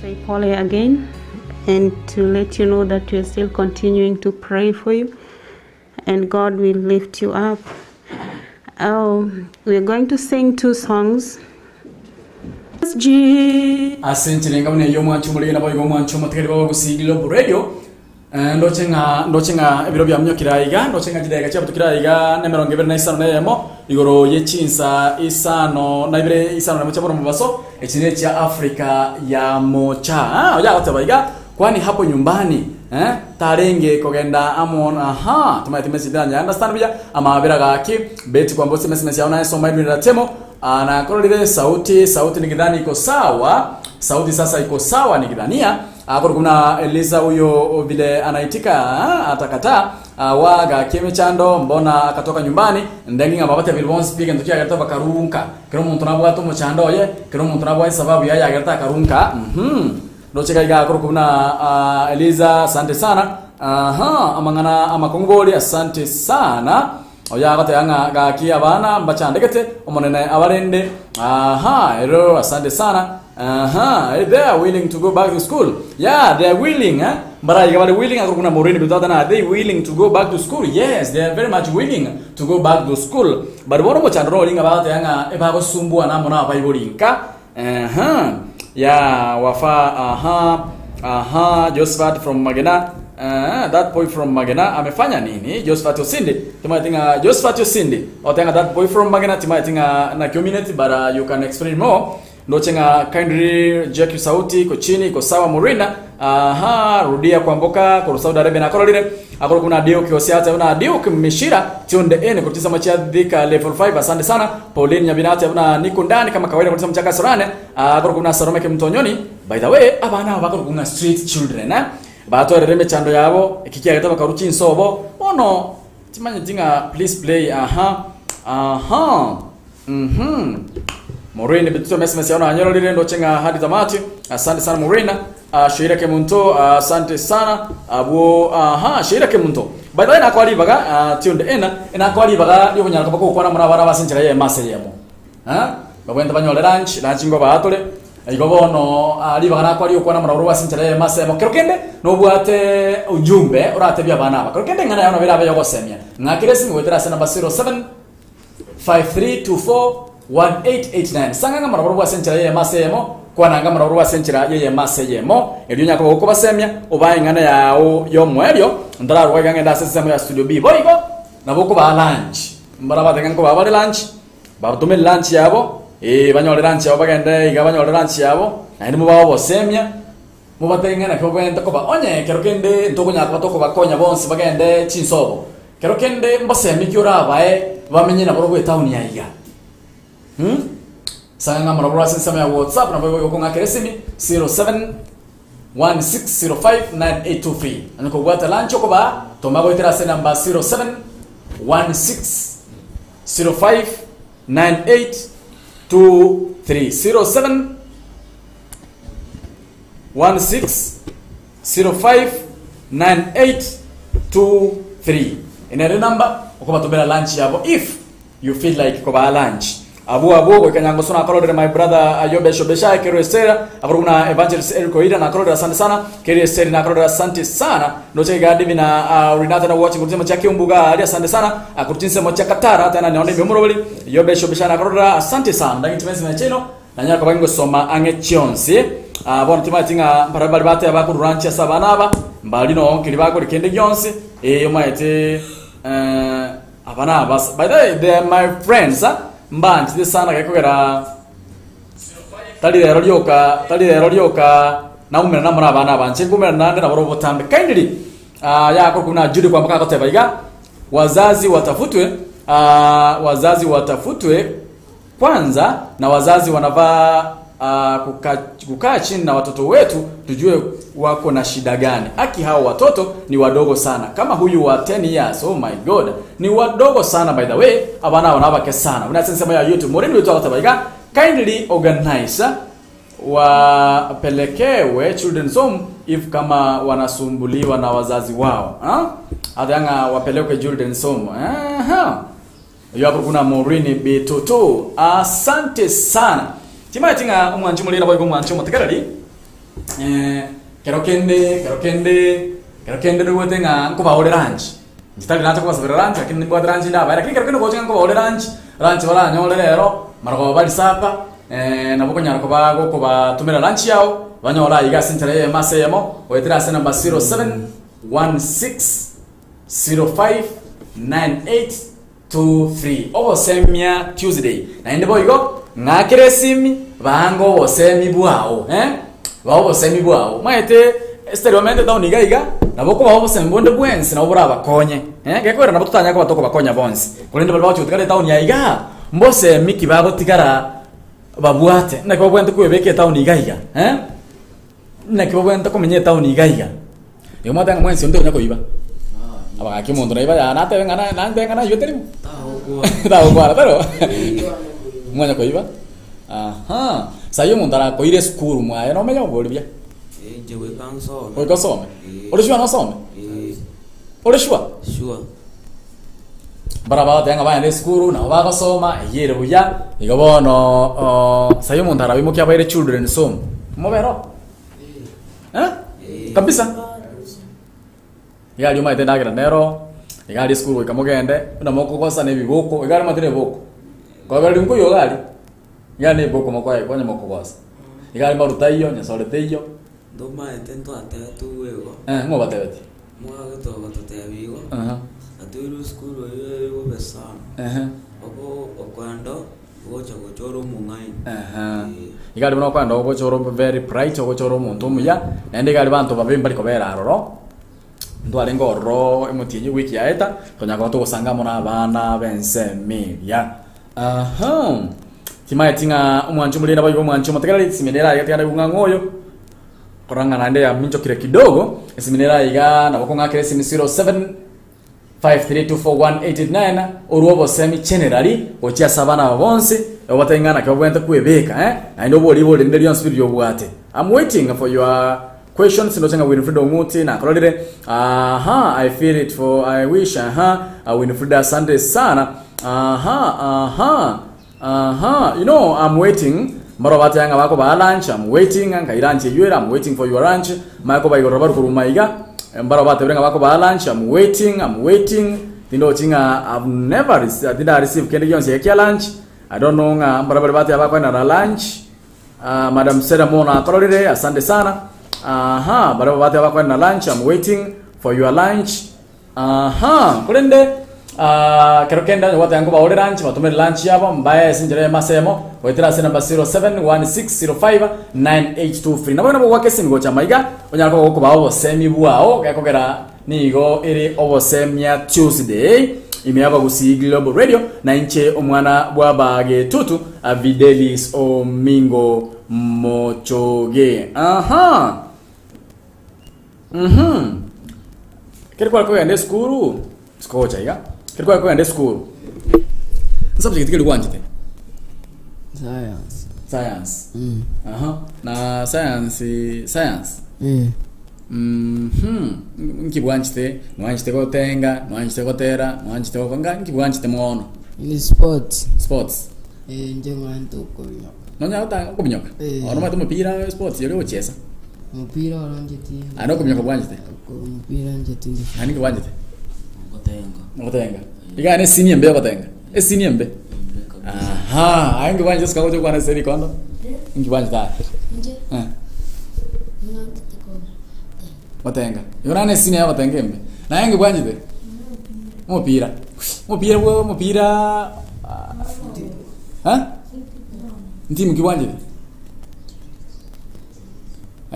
Say Polly again, and to let you know that we are still continuing to pray for you, and God will lift you up. We are going to sing 2 songs.
Asante ngamune yo mwanchu muri na boyo mwanchu matekeri baba gusigilo radio ndochenga ebiro bya myokiraiga ndochenga jidega cyabuto kiraiga na 25 nemo igoro yechinsa isano na ibire isano na cyaboro mubaso ekine cya Afrika ya mocha oya gatabayiga kwani hapo nyumbani tarenge kogenda amon tumati message danya understand bya amabira gaki beti kwa mbosi message yaona soma ibira temo na korolile sauti nikidhani iko sawa, sauti sasa iko sawa nikidhania. Kuna Eliza huyo vile anaitika atakata waga kime chando mbona akatoka nyumbani ndengi ngabate vilbon speak ndokia agata bakarunka kero muntu nabwa to muchando ye kero muntu nabwa sababu yaya agata karunka ndocheka iga kuna Eliza asante sana amangana amakongoli asante sana oya gata yanga gaki abana mbachandekete omonene abarende hello asante sana they are willing to go back to school. Yeah, they are willing but I got willing akuna Morini bitadana they willing to go back to school. Yes, they are very much willing to go back to school. But what about chandro linga bata yanga ebago sumbua na mona baibolinka yeah wafa Josephat from Magena. That boy from Magena amefanya nini? Josephat Osindi timatinga Josephat Osindi otenga that boy from Magena timatinga na community but you can explain more. Ndochenga kindly Jackie sauti ko chini ko sawa Morina rudia kwamboka ko Saudi Arabia na kolire akoro kuna dio kiosiata na dio kimeshira tionde ene kutisa machi dhika level 5 asante sana Pauline Nyabinati na niko ndani kama kawaida kutisa mchaka sarane akoro kuna Saromeke Mtonyoni by the way abana bakoro kuna street children bato reme chando yabo ikikia gata bakaruchi nsobo ono timanye tinga please play Morena bituto message yaona anyoro lile ndo chenga hadi tamati asante sana Morena Shira Kemunto asante sana abo Shira Kemunto by the way nakwali baga tionde ena kwali baga yo nyaka bako kwana mura bara basinjira ye mase yemo bagwenda banyole lunch ngo baatole igobono ali baga nakwali yo kwana mura basinjira ye mase yemo kerokende no bwate ujumbe urate bya bana ba kerokende ngana yaona bira bya gosemia ngakiresi ngwetera sana 07 5324 1889 sanga ngama robo senchira ye masemo kwana ngama robo senchira ye masemo edunya ko ko basemya obaye ngana yawo yo mweryo ndara ro ganga nda sesemo ya studio B boyiko naboko ba lunch mbara batenga ko ba lunch ba tume lunch yabo banyole lunch yabo bagende igabanyole lunch yabo nani mubawo bosemya mubatenga na ko benda ko ba onye kero kende ntokonya ko batoko bakonya bonse bagende chinsobo kero kende mbasemi kyora bae bamenye na boro town ya iga Sanga ngama robora sensama ya WhatsApp na boyo ko ngakeresimi 0716059823 anako gwata lancho ko ba tomago itera se namba 0716059823 07 16059823 inere number okuba tobera lunch yabo if you feel like koba lunch abu ko kanyango sona kolodere my brother Ayobe Shobesha Kerestera abruna Evangelist Eric Oida na kolodere asante sana Kerestera na kolodere asante sana noche gadi bina Renata na watching kutima chaki umbuga ali asante sana akutinse mocha katara tena nione memorable Ayobe Shobesha na kolodere asante sana ndangi timenzi na cheno nanya kwa bango soma ange chionsi bona timatinga parabali bate abakuru ranch ya sabanaba mbali no kilibako likende gyonsi yomaete abanaba by the way they are my friends mbanji de sana kakogera tali rero lyoka na umera na mwana abana banje ngumera nande na borobo tambe kindly yako kuna judi kwa mpaka koteba iga wazazi watafutwe kwanza na wazazi wanavaa kukaa chini na watoto wetu tujue wako na shida gani. Aki hao watoto ni wadogo sana. Kama huyu wa 10 years, oh my god, ni wadogo sana by the way. Abana wanabake sana. Unasema ya YouTube moreni wetu atabaika kindly organize wapelekewe children's home if kama wanasumbuliwa na wazazi wao. Adanga wapelekwe children's home. Yapo kuna Morini B22. Asante sana. Tima tinga umwanchi mulira boy umwanchi mutekerali kerokende ruwete nga nkuba ole ranch nditali nata kuba sabira ranch lakini nkuba ranch ndaba lakini kerokende ko nkuba ole ranch wala nyole lero marako bali sapa na boko nyara kuba tumira ranch yao banyola iga sentere masemo wetira se number 0716059823 over semia Tuesday na ndebo igo ngakire simi bango bosemi bwao babo bosemi bwao maete stereomente dauniga iga naboko babo bosemi bonde bwensi na obura bakonye gekwera nabo tutanya ko batoko bakonya bonsi kulinde bali bacho tukale daunia iga mbose miki babo tikara babwate nako bwente kubeke dauniga iga nako bwente kumenye dauniga iga yo matanga mwensi ndo nyako iba aba kimondo na iba ya nate ngana nande ngana yoterimu tawo kwa taro mwanya ko iba sayo mundara ko ire school mwaye no menya bolibya
jewe kanso
ko some olishwa no some olishwa
sure
baraba tanga baya ne school na ba soma yere buya igabono sayo mundara bimukia ba ire children some mobero kabisa yali umaite ndagira nero igali school ikamugende na moko kosa ne biboko igali matire boko kwa gali nko yogali yani boko makwaye kwanya moko kosa igali maruta iyo nyasolete iyo
ndo maete atatu wego
ngo batebeti
mwa to batotebigo atuiru school yo besa okwando gocha gochoro mungai
igali bino kwando gochoro very bright gochoro muntu muya nende igali bantu babimba liko bera aroro ndwale ngoro emutinyi wiki yaeta tonyaka to gusangamo na abana bense media timaye tinga umwanju mulira bayo umwanju mutegerali siminera yatigana bungangoyo koranga nande ya mincho kire kidogo siminera iga na bokonga kire simi 0753241889 oruobo semi generally ochia sabana bonse watengana ke bwente kuebeka ndo boli ndelio spirit yobwate. I'm waiting for your questions ndotenga Winfred Omuti na kolodere I feel it for I wish Winfred asante sana you know I'm waiting marobata yanga bako ba lunch I'm waiting anga iranche yera I'm waiting for your lunch mako ba igoroba kurumaiga marobata brenga bako ba lunch I'm waiting tindo tinga I've never received kende yonse ya lunch I don't know nga marobata bako na lunch Madam Sarah Mona kolodere asante sana bado watu wako na lunch I'm waiting for your lunch kulende kerokenda watu yangu ba order lunch batumere lunch yabo mbaye sinjere masemo wetera se number 0716059823 nabona bo wake simi gocha maiga onyako ko bawo semi buao gakogera nigo iri obo semia Tuesday imeaba gusi Global Radio na inche omwana bwabage tutu Videlis Omingo Mochoge Kirikuwa kwa ende school skocha iga kirikuwa kwa ende school subject kile kwanjite Science. Na science. Nkibwanchite gotenga, nwанchite gotera, nwанchite gokanga, nkibwanchite muono.
Ni sports.
Nje
mwanto kubinyoka.
Nonya kubinyoka. Ono matu mupira sports yori ochesa.
Mupira oranjeti.
Ano kubinyoka bwanchite.
Mupira njeti.
Hani kubwanchite. Gotenga. Igane senior mbe gotenga. Senior mbe. Aha, aingi bwanchite sikago jo kwana seri kondo. Ingi bwanchite. Nje. Gotenga. Yorane senior gotenga mbe. Na aingi bwanchite. Mupira. Ntimu kiwanje.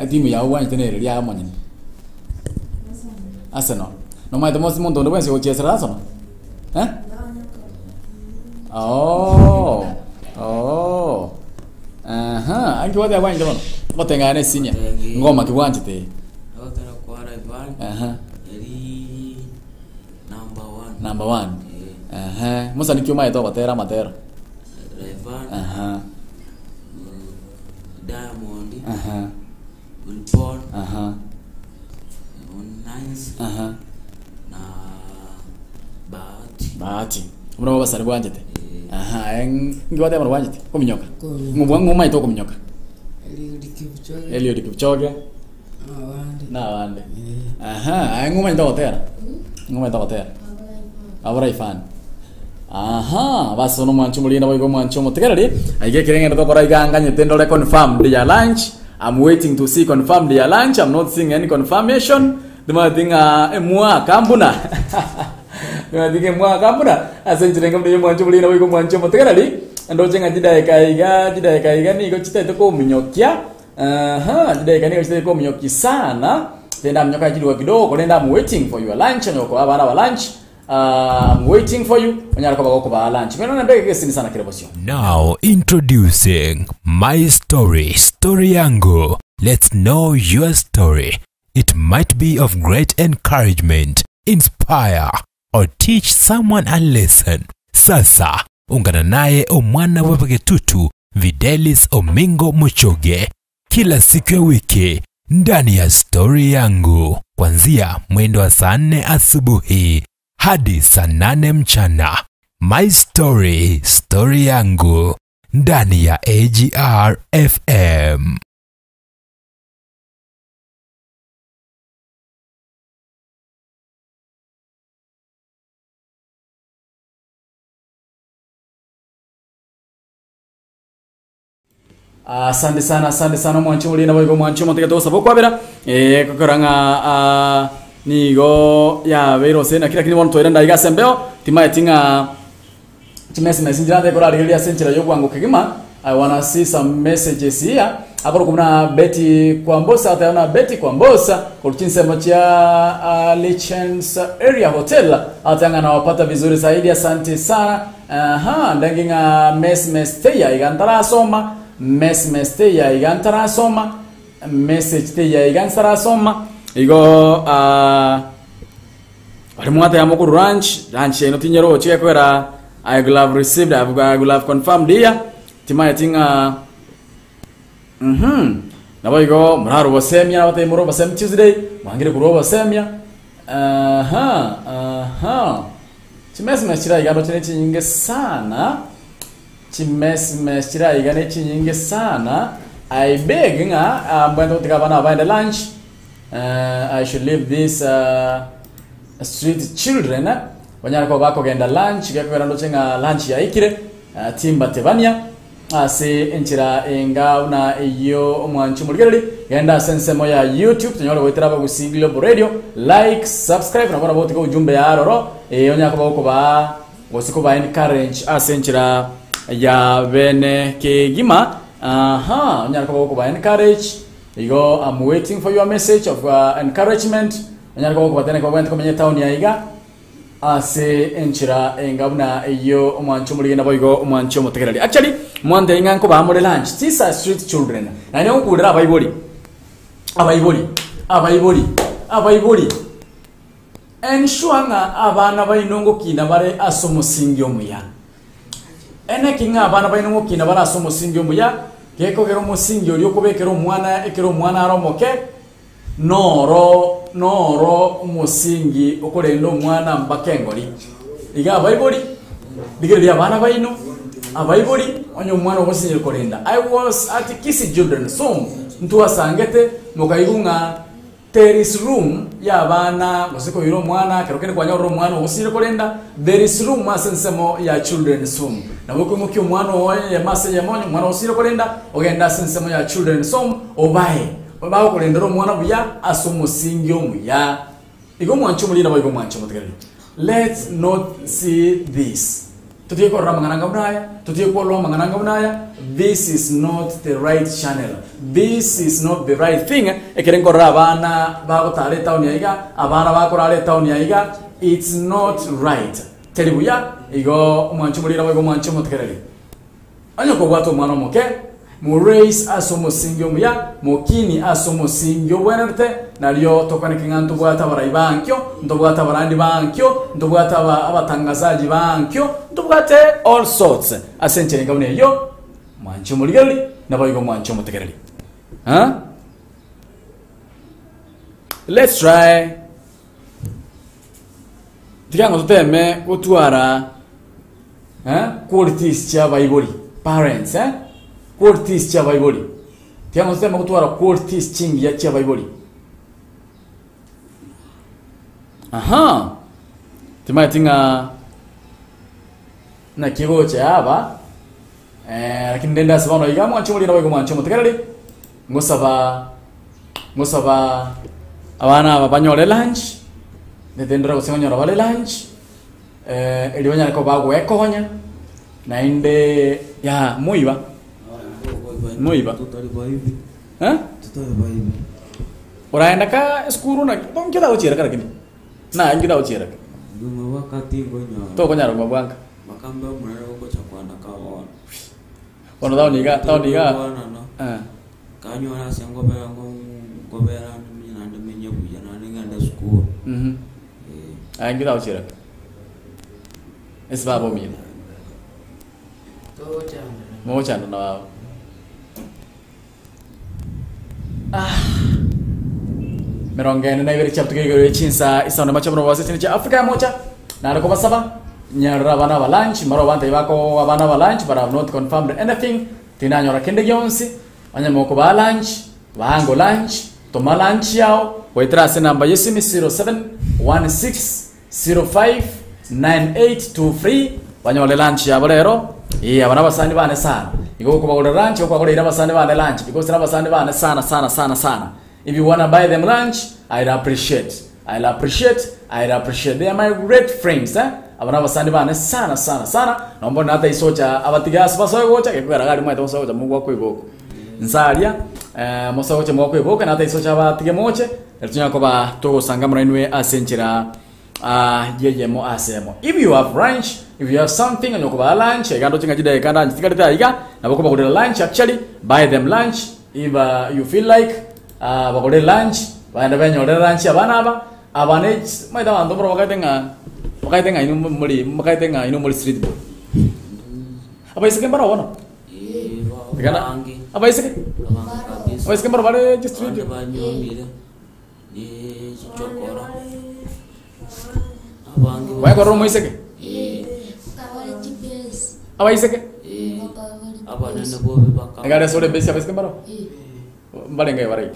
Timu ya uwanje nere ya monyene. Arsenal. No mai tomo simondo ndo wense ochesera Arsenal. Anki wada wanje bono. Botenga ne sinya. Ngoma kiwanje te.
Otera kwara Ivan. Eri number 1.
Musa nikyo mai to batera matera.
Revan. Diamond. Wilpon. Nice. Na Bahati.
Muna basari bwanjete. Ngiwate mwana bwanjete. Kuminyoka. Ngumai to kuminyoka. Eliud Kipchoge. Na wande. Ngumai to batera. Abra ifan. Baso no mancho mulina boy go mancho motekerali. Aige kirenge to kora iganga nyetendo le confirm their lunch. I'm waiting to see confirm their lunch. I'm not seeing any confirmation. Dema dinga emua kambuna. Dema dinga emua kambuna. Asenjire ngamde mancho mulina boy go mancho motekerali. Ando jenga jidai kaiga ni go chita to ko minyokia. Jidai kani go chita ko minyoki sana. Tenda mnyoka kidogo kidogo. Nenda I'm waiting for your lunch. Nyoko abana wa lunch. I'm waiting for you.
Now introducing My Story Yangu. Let's know your story. It might be of great encouragement, inspire, or teach someone a lesson. Sasa ungana naye omwana wapake tutu Videlis Omingo Muchoge kila siku ya wiki ndani ya Story Yangu kuanzia mwendo wa saa 4 asubuhi hadi saa 8 mchana. My Story Yangu ndani ya AGR FM.
Asante sana mwancho mulina boy go mwancho motega to sabo kwabera kokoranga nigo ya vero sena kila kini wonto iranda iga sembeo timaye tinga chimesi messenger de kora relia senchira yo kwangu kigima. I wanna see some messages here. Akoro kuna Betty Kwambosa, ataona Betty Kwambosa kuchinse mocha Legends Area Hotel atanga na wapata vizuri zaidi. Asante sana. Ndanginga messteya igantara soma messteya igantara soma message teya igantara soma igo alimwata ya mukuru lunch ino tinyero chike kwera I will have received, I will have confirmed here timaye tinga nabo igo muraro basemya nabate muro basem Tuesday mwangire kuro basemya chimesme chira igano chine chinyinge sana I beg nga mbendo tikabana abande lunch. I should leave this street children wanyara ko bako genda lunch gakwera ndo chenga lunch ya ikire timba tebania ase enchira enga una iyo mwanchu mulgereri genda sensemo ya YouTube tunyora wetera Abagusi Global Radio, like, subscribe na bona botiko ujumbe ya aroro onyaka bako ba wosiko ba encourage ase enchira ya bene kegima. Onyaka bako ba encourage igo. I'm waiting for your message of encouragement. Onyaka bako batene ko bwente komenye town ya iga ase enchira engabuna iyo omwancho muligenda boigo omwancho motegerali. Actually mwande inganko ba amore lunch tisa street children na nyo kudira abayiboli enshuanga abana bayinongo kina bare asomo singyo muya ene kinga abana bayinongo kina bare asomo singyo muya geko gero musingi uri okubekera omwana ekero omwana aromoke noro umusingi okorenda omwana mbakengori iga abaibori digere abana baino abaibori onyo omwana ogosinye korenda. I was at Kisi Children's Home ntuwasangete mukaigunga there is room ya bana musiko yiro mwana kerokene kwanya ro mwana ogosinye korenda. There is room asensemo ya Children's Home na boko muki omwana oye mase ya monyo mwana ogosinye korenda ogenda asensemo ya Children's Home obaye baba korendero mwana buya asomusingi omuya igo mwancho mulina bayigo mwancho mutegere. Let's not see this. Tutie ko ramangana unaya, tutie ko lo mangana unaya. This is not the right channel. This is not the right thing. Ekeren ko rabana ba ko tare town yaiga, abana ba ko rale town yaiga. It's not right. Teribuya igo mwancho mulina bayigo mwancho mutegere. Anyo ko gwato mwana moke mu race asomo singyo muya mukini asomo singyo wenerte nalyo tokane kingantu bwata baraibankyo ndobwata barandi bankyo ndobwata abatangazaji bankyo ndobwate all sorts asenchene ngabune yo mwancho muligali nabayigo mwancho mutegereri. Let's try tigango tuteme kutwara qualities cha baibuli parents qualities cha baibuli tiamo sema kutwara qualities chingi ya cha baibuli. Timatinga na kigo cha aba lakini ndenda sabano igamo achumuli na bago mwancho mutekerali ngosaba abana babanyole lunch netendera gusengonyora bale lunch elibanya ko bago ekonya na inde ya muiba oraenda ka skuru na ngida uchira kara kini na ngida uchira
Duma wakati ngonya
to konya ro bwanka
makamba mwana uko chakwana kawa
ono tao niga
kanyo na sengo bera ngobera mina ndamenye buya na nganda skuru
ngida uchira esbabo mina moja ndo na merongene na ibere chaptu kigere chinsa isana machamro wase chini cha Afrika moja na ko basaba nyara bana ba lunch maro banta ibako abana ba lunch but I have not confirmed anything tinanyora kende yonsi anyamo ko ba lunch bango lunch toma lunch yao waitra se namba yesimi 0716059823 banyole lunch ya bolero abana basani bane sana iko ko ba lunch ko ba ira basani bane lunch because na basani bane sana. If you wanna buy them lunch, I'd appreciate. They are my great friends, abana basani bane sana. Naomba na hata isocha abatiga abasoe gocha ke kwera gari mwa tosocha mungu wako iboko. Nsalia mosocha mungu wako iboko na hata isocha abatige moche. Eltunya ko ba to sanga mrainwe asenchira yeyemo asemo. If you have lunch, if you have something and you go lunch, egando chinga jide kanda ntikaleta iga na bako bakudela lunch actually buy them lunch if you feel like bakode lunch baenda banyore lunch abana abane maida bando bro bakaitenga inu muri street boy abaisike mbara wana kana abaisike mbara bale street
chokora
waya ko romo iseke abaisike
abana na bobe baka
ngare sore besi abaisike mbara mbale ngai barai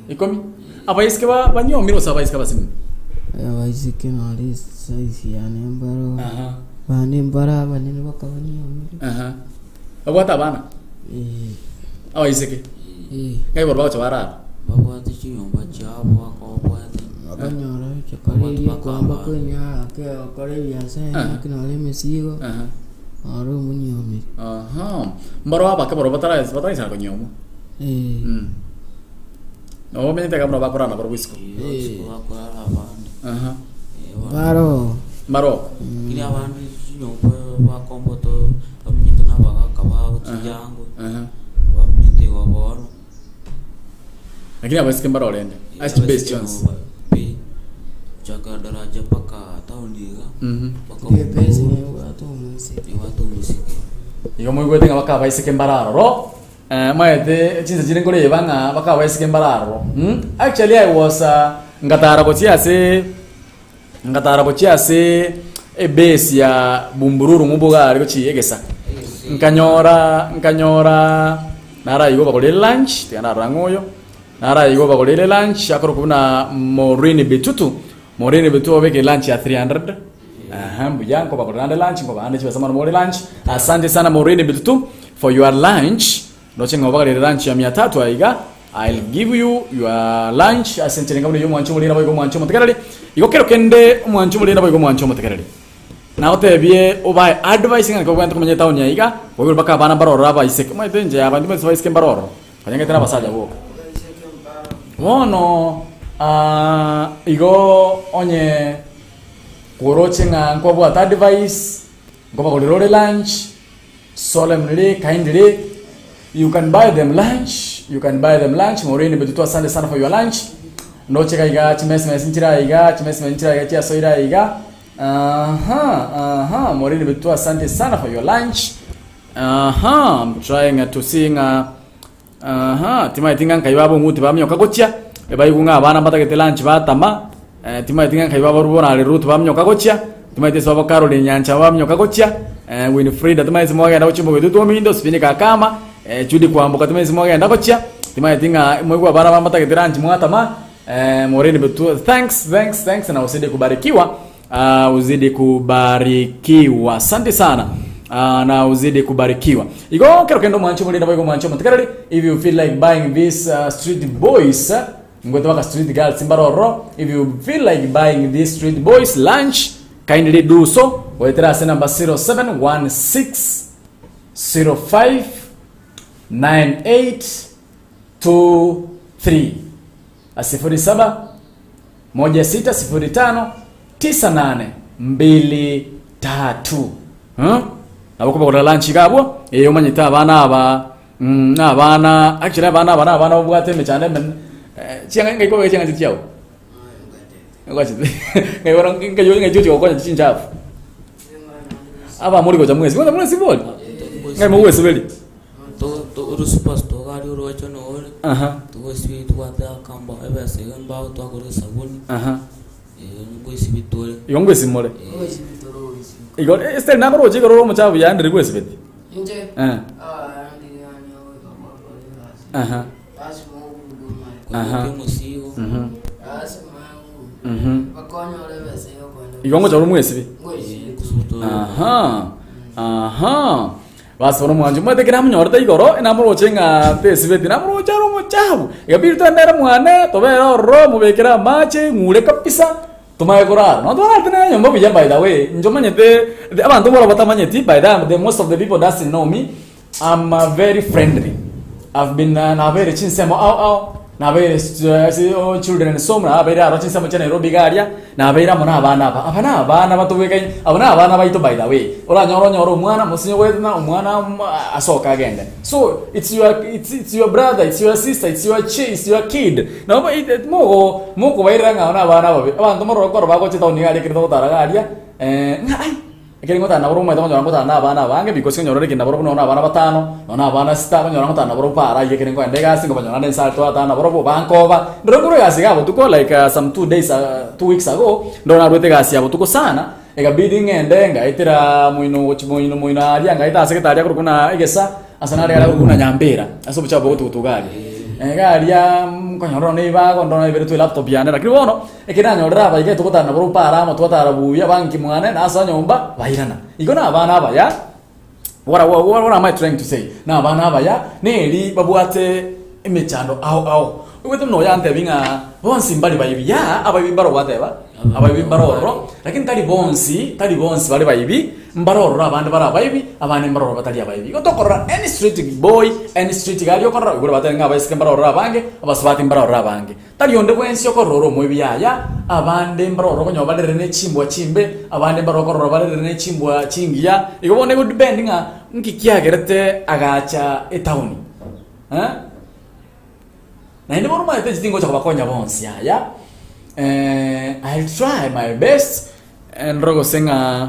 ikomi abaisike banyomiro sabaisike basim
abaisike nali saisi yanembaro bane mbara bane bakabanyomiro
bagwata bana abaisike ngai borba chawara
bagwata chiyomba chabo akobwata
abanyora chakari kwamba kwenya ke akore yase kinale mesigo aro munyomi
mbaro abake boro batara sa ko nyomo no me te kabro bakora na boro wisko maro
kini abantu nyombo bakomboto bamnyito na bakaba tijango bamnyite waboro
lakini abasike mbaro lende as best chance
jaga daraja paka tahun dia
baka pesi watu musiki
igo moigwete nga bakabaiseke mbararo maete chinsa chiri nkoreba nga bakabaiseke mbararo. Actually I was ngatara bochiase e base ya bumbururu mubugari gochi egesa nkanyora nara igo bakole lunch tiana rangoyo nara igo bakole lunch akoro kuna Morini Betutu obeke lunch ya 300 mbuyanko bakole lunch ngo bande chiba sama more lunch. Asante sana Morini Betutu for your lunch noche ngo bakole lunch ya 300 aiga. I'll give you your lunch. Asante ngabule yo mwancho mulina boyo mwancho mutekerali igo kero kende mwancho mulina boyo mwancho mutekerali na otebie obai advice ngani ko kwento kumenya town yaiga boyo baka bana baroro aba iseke maite nje abantu bese baiseke baroro kanyenge tena basaja bo wono igo onye koroche nga ko bwa advice go bakolero lunch solemnly kindly you can buy them lunch. Morini Betutu asante sana for your lunch. Noche kaiga chimesmes nchira chia soira iga. Morini Betutu asante sana for your lunch. I'm trying to sing tima itinga kaiwabo nguti bamyo kagochia ebai kunga abana batakete lunch batama tima itinga kaiwabo rubona ale root bamyo kagochia tima ite swabo Caroline nyancha bamyo kagochia Winfrida tima ise mwaga ndo chimbo Betutu mindo spini kama Judy kwambuka tima ise mwaga ndo gochia tima itinga mwego abana batakete lunch mwatama Morini Betutu thanks na uzidi kubarikiwa asante sana na uzidi kubarikiwa igo kero kendo mwancho mulina boyo mwancho mutakarali. If you feel like buying this street boys ngoto waka street girls mbaroro, if you feel like buying this street boys lunch kindly do so. Waitera se number 0716059823 07 16059823 naboko bakora lunch gabo eyo manyita abana aba abana actually abana obwate mechane chianga ngaiko chianga chiao ngwachi ngaibora ngayo kwa chinjafu aba muri goja mwezi boli ngai mu wese beli
to superstar gari urocho no ore to sweet water kamba ebese gamba to akore sabuni ngwesi bitore
yongwesi more igo este nagoro jigoro mu chabu yandire gwesi beti
nje
igongo choro mwesi bi basi wono mwanje mwete kira munyorta igoro enamuro chenga pesibeti namuro charo mu chabu igabirto ndera mwane tobero ro mubekera mache ngure kapisa tumayekora no twana tena nyombo bija. By the way njomanyete abantu bora batamanyeti by the most of the people doesn't know me. I'm very friendly. I've been na very chinsemo na very children somra very aro chinsemo chene Nairobi garia na very amona abana batubeka abana baito. By the way ora nyoro mwana musinyo wetna umwana asoka agenda. So it's your brother, it's your sister, it's your kid. No moko bairanga abana babe abantu moro koro bako chita unigali kirito taragaria ngai ekeri ngota na boroma tonyo ngota na abana bange because nyorore kinda boroma na abana batano na abana sita nyorore ngota na boroma para yekeri ngo ndega singo banyona den salto atana boroma bankova ndoro gasi gabo tuko like some 2 weeks ago ndona rwete gasi abo tuko sana ekabidi ngende ngaitira muino ari ngaita sekretari akuru kuna igesa asanari ala kuna nyambera asobo chabo tugali garia konyoro ne bago ndona ibere tu laptop yane lakini wono ekina nyorra ba ige tukotana buru para mo tukotara buya banki mwane na asa nyomba bairana igona abana abaya what am I trying to say na abana abaya neri babuate emechando au wetu no yante binga bonsi mbali bayibi ya abayibi baro wateba abayibi baroro lakini tali bonsi bali bayibi mbaroro abandi bara bayibi abandi mbaroro batali abayibi gotokora any street boy any street girl yokora igura batenga abayisike mbaroro abange abaswati mbaroro abange tali yonde bwensi yokororo mwebi ya abandi mbaroro konyo balere ne chimbwa chimbe abandi mbaroro kororo balere ne chimbwa chingiya igobone good bendinga nkikiagerete agacha etauni na inde boruma ete jitingo cha bakonya bonsi ya I'll try my best and rogo senga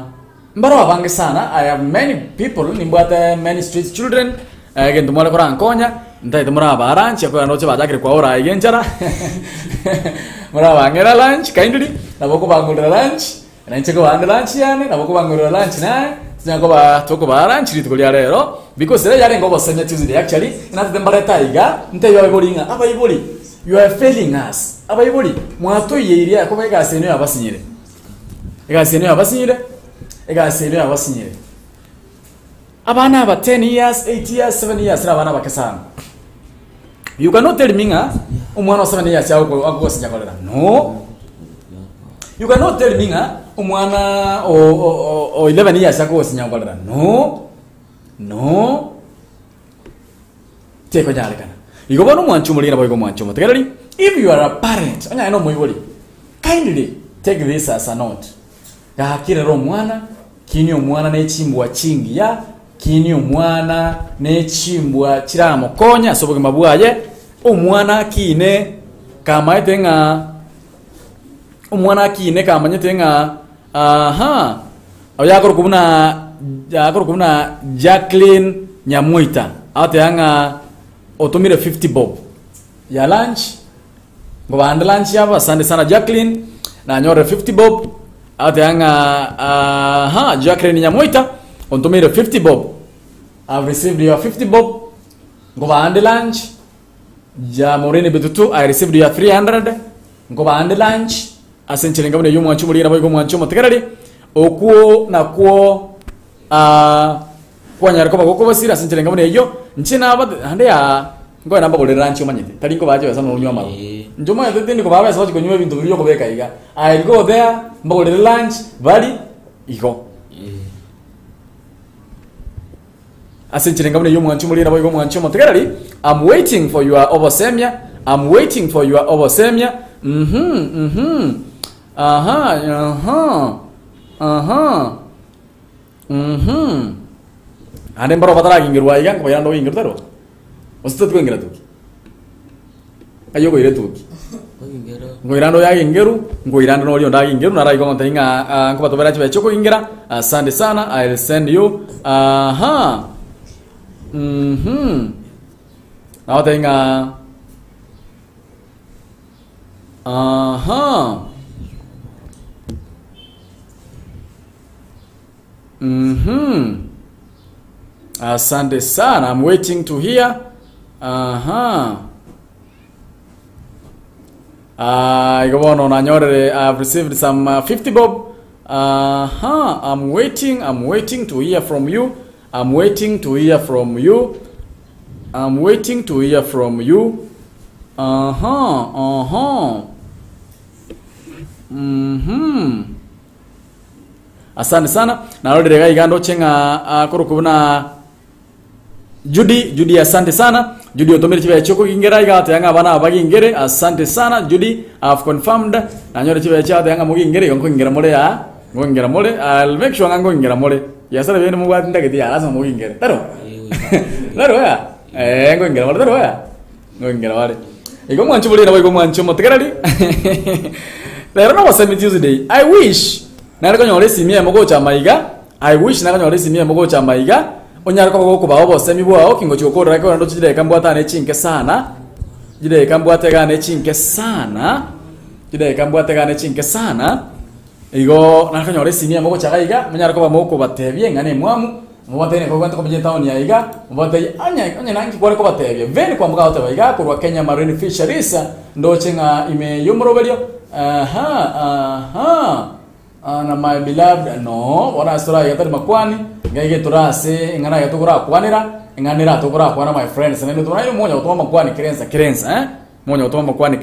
mbaro abange sana. I have many people nimbwate many street children gento mole kora ankonya ntai tumura baranchi akora noche badakire kwa ora igenchara mura bangera lunch kindly naboko bangulira lunch nancheko banga lunch yane naboko bangulira lunch na sinako ba toko baranchi litukolya lero because there yale ngobo senya Tuesday actually inatete mbareta iga ntai yawe bolinga aba iboli you are failing us aba iboli mwato yeria ko bega senyo abasinyire ega senyo abasinyire abana aba 10 years 8 years 7 years abana bakasana. You cannot tell me nga umwana wa 7 years ako sinya kolera. No. You cannot tell me nga umwana o 11 years ako sinya kolera. No. Teko jale kana. Igo bono mwanchu mulira boy go mwanchu mutegereri. If you are a parent, anya no moyiboli. Kindly take this as a note. Ya kire ro mwana kini omwana nechimbwa chingiya kini omwana nechimbwa chiramo konya soboge mabwaye omwana kine kamaite nga omwana kine kamanyete nga yakoro kubuna Jacqueline Nyamuita ate anga otomire 50 bob ya lunch ngobanda lunch yaba asante sana Jacqueline na nyore 50 bob ate anga Jacqueline Nyamuita ontomire 50 bob. I've received your 50 bob. Ngobanda lunch ja Morene Betutu, I received your 300. Ngobanda lunch asenchele ngabone yumu anchumulira boy go mwanchumo tegereri okuo na kuo kwa nyarko bagoko basira asenchele ngabone yo nchina aba hande ya ngo namba bole lunch umanyite tarinko baje basama unywa maro njoma yatete ndiko baba sabaje kunywa ibintu biri yoko beka iga I go there mbole lunch bali iko asenchele ngabone yumu anchumulira boy go mwanchumo tegereri I'm waiting for your obosemia. Ane mbaro batara ingirwa iga ko yando ingirtaro. Osto ko ingiratu. Ayo ko iretu. Ngoirando ya ingeru, ngoirando no lionda ingeru na raigo ntainga ko batobera chibe choko ingira. Asante sana. I'll send you. Now tenga asante sana. I'm waiting to hear. Igobono na nyore I've received some 50 bob. I'm waiting to hear from you. I'm waiting to hear from you. Asante sana. Na rodi rega igando chenga kurukubuna Judy asante sana. Judy otomere chiba choko ingera igata yanga bana abagi ingere. Asante sana Judy. I've confirmed. Na nyore chiba chata yanga mugi ingere yonko ingera mole ya. Ngo ingera mole. I'll make sure ngango ingera mole. Yasara bene mugwa ndageti ya asa mugi ingere. Taro. Taro ya. Ngo ingera mole taro ya. Ngo ingera wale. Igo mwanchu bole na igo mwanchu motegerari. Lero no wasemi Tuesday. I wish nari konyore simia mogo cha maiga. Onyara ko bawo bose mi bwa okingo choko rako ndo chide kambwata ne chinke sana. Jide kambwata ga ne chinke sana. Igo nari konyore simia mogo cha gaiga. Onyara ko bamoko batebye ngane mwamu. Mubate ne ko kwanta ko bije town ya iga. Mubate anya nangi kware ko batebye. Veni kwa mga ote baiga ko Kenya Marine Fisheries ndo chenga ime yumrovelio. Na my beloved no wana sura yatari makwani ngege turase ngana yatukura kwanira nganira tukura kwana my friends nene tunayo monya utoma makwani kirenza monya utoma makwani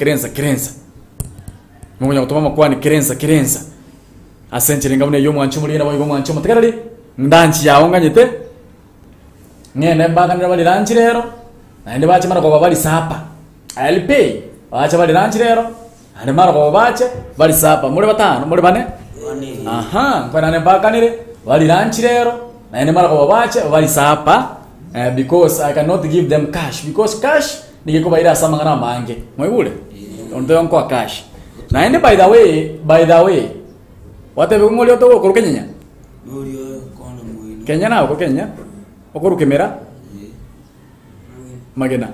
kirenza asente lingamune yo mwanchumuli na boyo mwanchumu tekarali ndanchi yawo nganyete ngene mbakanira bali lanchi rero naende bache mara ko bali sapa I'll pay bache bali lanchi rero ane mara ko bache bali sapa muri batano muri bane kwa nane mbakanire bali lanchi rero naende mara ko bache bali sapa because I cannot give them cash because cash nigeko baira sama ngana mange moyule onto kwa cash naende by the way wate bungoli oto ko kenya Kenya na uko Kenya okuru kemera magena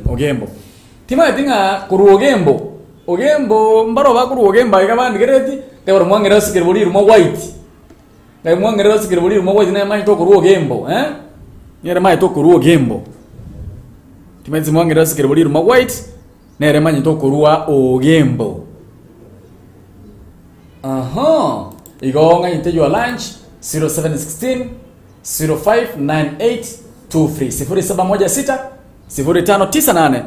ogembo tima tinga kuru ogembo mbaro ba kuru ogemba ikabandi gereti kabaro mwangera sikere boli rumo white ngai mwangera sikere boli rumo white na mai to kuru ogembo nyere mai to kuru ogembo tima zi mwangera sikere boli rumo white nere mai to kuru ogembo igo ngai tejo lunch 0716 059823 0716 0598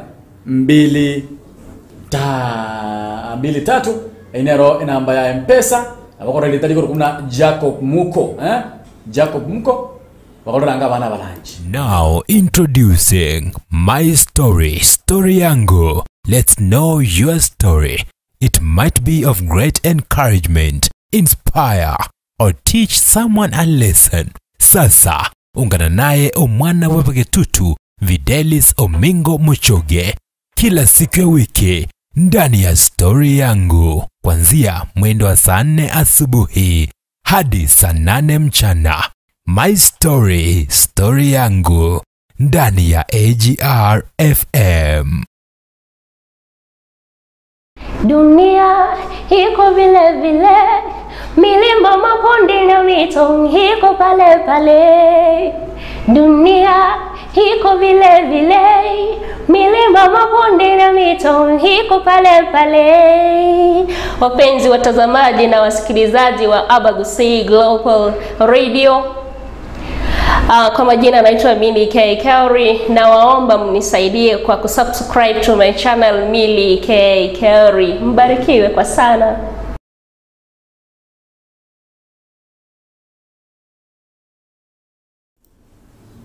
23 inero inamba ya M-Pesa abakora litali kuna Jacob Muko Jacob Muko bakoranga bana balanji.
Now introducing My Story, Story Yangu. Let's know your story. It might be of great encouragement, inspire or teach someone a lesson. Sasa ungana naye omwana wepegetutu Videlis Omingo Muchoge kila siku ya wiki ndani ya Story Yangu kuanzia mwendo wa saa 4 asubuhi hadi saa 8 mchana. My Story, Story Yangu ndani ya AGR FM.
Dunia iko vile vile, milima, mabonde na mito iko pale pale. Dunia iko vile vile, milima, mabonde na mito iko pale pale. Wapenzi watazamaji na wasikilizaji wa Abagusi Global Radio, kwa majina naitwa Milly K. Kelly na waomba mnisaidie kwa kusubscribe to my channel Milly K. Kelly. Mbarikiwe kwa sana.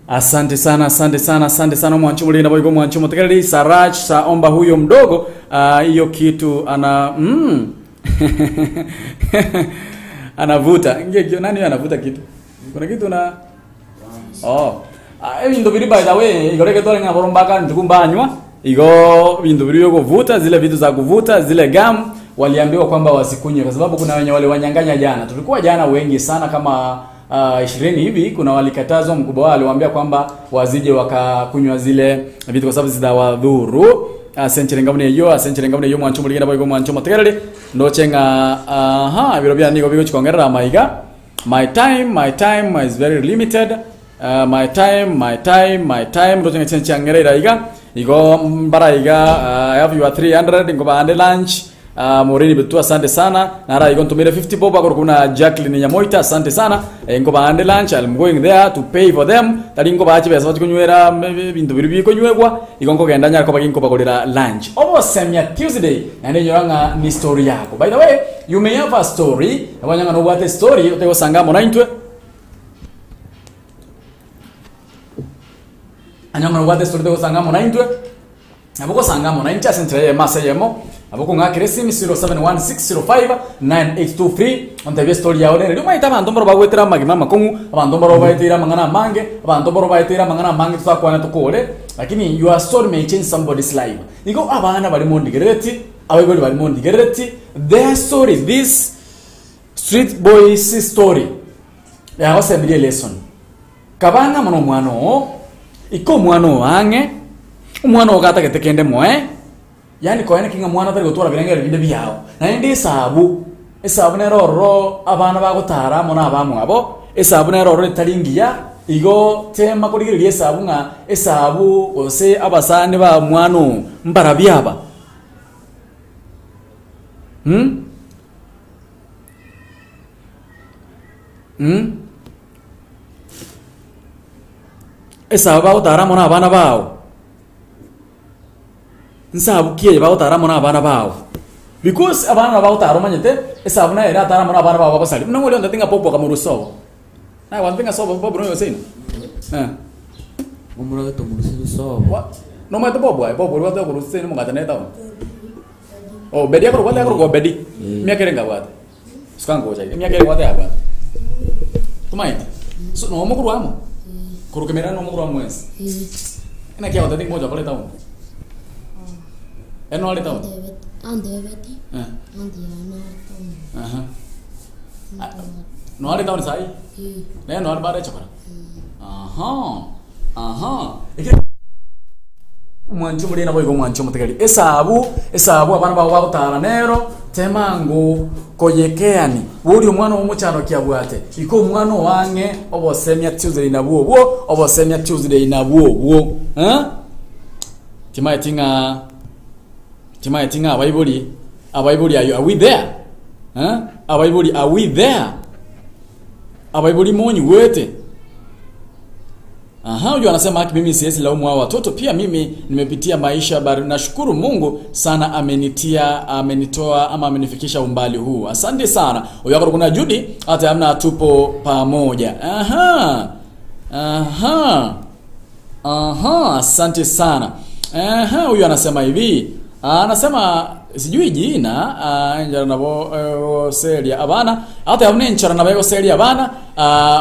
Asante sana mwanchumu lina boygo mwanchumu tekeleli Saraj saomba huyo mdogo hiyo kitu ana anavuta nani anavuta kitu kuna kitu na bintu biri by the way igoreke tole nga borombaka ndikumbanywa igo bintu biri yo kuvuta zile vitu za kuvuta zile gum waliambiwa kwamba wasikunywe kwa sababu kuna wenye wale wanyanganya jana. Tulikuwa jana wengi sana kama 20 hivi, kuna walikatazwa, mkubwa wao aliwaambia kwamba wazije wakakunywa zile vitu kwa sababu zitawadhuru. Asenchire ngamune yo mwanchumu ligenda boygo mwanchumu tegerere ndochenga biro bya niko bigo chikongerera maiga. My time is very limited. My time ndochenga chenchangera iga igo mbara iga I have your 300 ngoba ande lunch. Morini betu asante sana nara igo ntumire 50 bob akoro kuna Jacqueline Nyamoita asante sana ngoba ande lunch I'm going there to pay for them tali ngoba achi besa bachikunywera bintu biri bikonywegwa igo ngogenda nyako baginko bakolera lunch obo semya Tuesday nane yoranga ni story yako. By the way, you may have a story abanyanga no what story utego sangamo naintwe anyanga no what story utego sangamo naintwe aboko sangamo na incha sentre masayemo aboko ngakire simi 0716059823 onte story yawe rero maita abantu mboro bagwetera magima makongu abantu mboro baitira mangana mange abantu mboro baitira mangana mange twakwana tukole lakini your story may change somebody's life. Iko abana bali mondigereti abagoli bali mondigereti their story, this street boys story ya hose bilie lesson kabanga mono mwano iko mwano wange umwana ogata ketekende moe yani ko ene kinga mwana tari gutwara birengere binde byao na ndi sabu esabu ne roro abana bagutara mona abamwe abo esabu ne roro taringiya igo tema kuligiri esabu nga esabu ose abasane ba mwano mbara byaba esabu bagutara mona abana bao nsabu kiye bawutaramo n'abana bawo because abana bawutaro manyete esabu na era taramo n'abana bawo basali mnangoli onda tinga popo kamuruso na wantinga sobo popo no yosina
umura to muruso sobo
no ma to popo ai popo wato kuruso ni mungata neta bedi akoro wale akoro go bedi mia kerenga wate skango chai mia kerenga wate apa tumai so no mo kuruamo kuru kemera no mo kuruamo es ina kia wate tinga moja pale tawo eno ale tawo no ali tauni sai ne no bare chokora mwancho muri na boigo mwancho mutegeri esabu abana babo bagutara nero temangu koyekeani buri umwana w'umucyano kyabwate iko umwana wange obosemya Tuesday nabwo timaitinga abaibuli are we there abaibuli are we there abaibuli monyi wete huyu anasema haki mimi siwezi laumu hao watoto pia mimi nimepitia maisha bali nashukuru Mungu sana amenitoa ama amenifikisha umbali huu. Asante sana. Huyu hapo kuna Judy hata hamna tupo pamoja. Asante sana. Huyu anasema hivi. Anasema sijui jina njara nabo seria abana hata yamne nchara nabo seria abana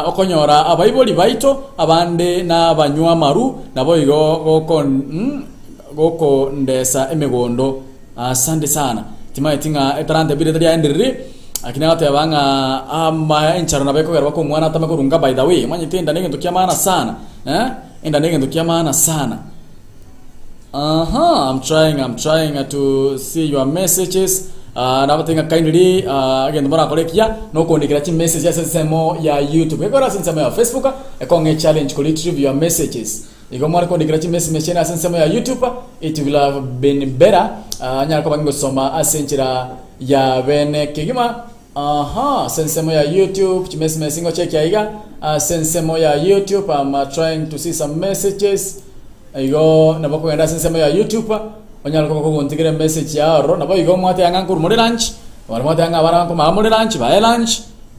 okonyora abaiboli baito abande na banywa maru nabo igo goko ndesa emegondo. Asante sana timaitinga etarante bidetari enderri akina hata yabanga ama nchara nabo ko garba ko mwana atama kurunga by the way manye tenda nenge ndokiamana sana enda nenge ndokiamana sana. I'm trying to see your messages. Nabatenga kindly again mbona kolekia no kondikira chi message ya sensemo ya YouTube. Ekora sensemo ya Facebook ekonge challenge ko retrieve your messages. Iko mara kondikira chi message ya sensemo ya YouTube it will have been better. Nyara ko bango soma asenchira ya bene kigima. Sensemo ya YouTube chi message ngo check ya iga sensemo ya YouTube. I'm trying to see some messages. Igo nabako enda sensemo ya YouTube onyala ko kontigere message ya ro nabo igo mwate yanga nkuru muri lunch wari mwate yanga bara ko ma muri lunch ba lunch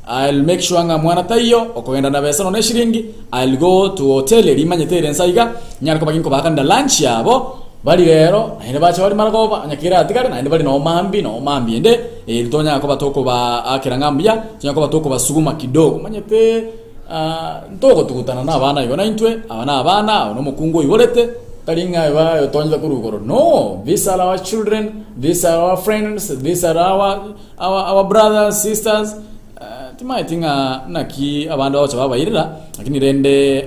I'll make sure nga mwana tayo okogenda na besa no shiringi I'll go to hotel rimanyete rensaiga nyala ko baginko bakanda lunch yabo bali rero ene bacha bali maragoba nyakira atigare na ene bali no mambi ende litonya ko batoko ba akira ngambia nya ko batoko basuguma kidogo manyete ntoko tukutana na abana ibona intwe abana no mukungu ibolete taringa iba yotonja kurugoro. No, these are our children, these are our friends, these are our brothers, sisters. Timaitinga naki abantu bacho babayirira lakini rende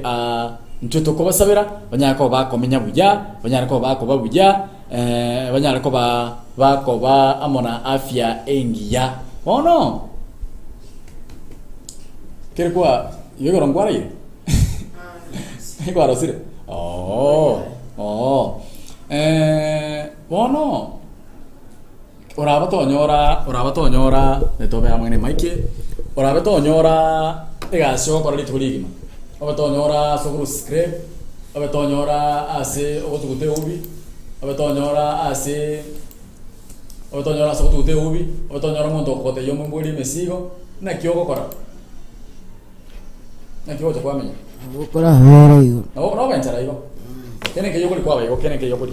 ntwe ko basabira banyako bakomenya buja banyako bako babuja banyako bako ba amona afya engiya ono kirikuwa yego ngwara yi ngwara sire ono oraba netobe amene maike oraba tonyora egasho kora lituligi obatonyora sokuru script obatonyora ase otugute ubi obatonyora sokute ubi obatonyora mondo kote yomo mbuli mesigo na kioko kora na kioko kwa menya
ukora horo yo
no benchara yo kene ke yokuri kwa yo kene ke yokuri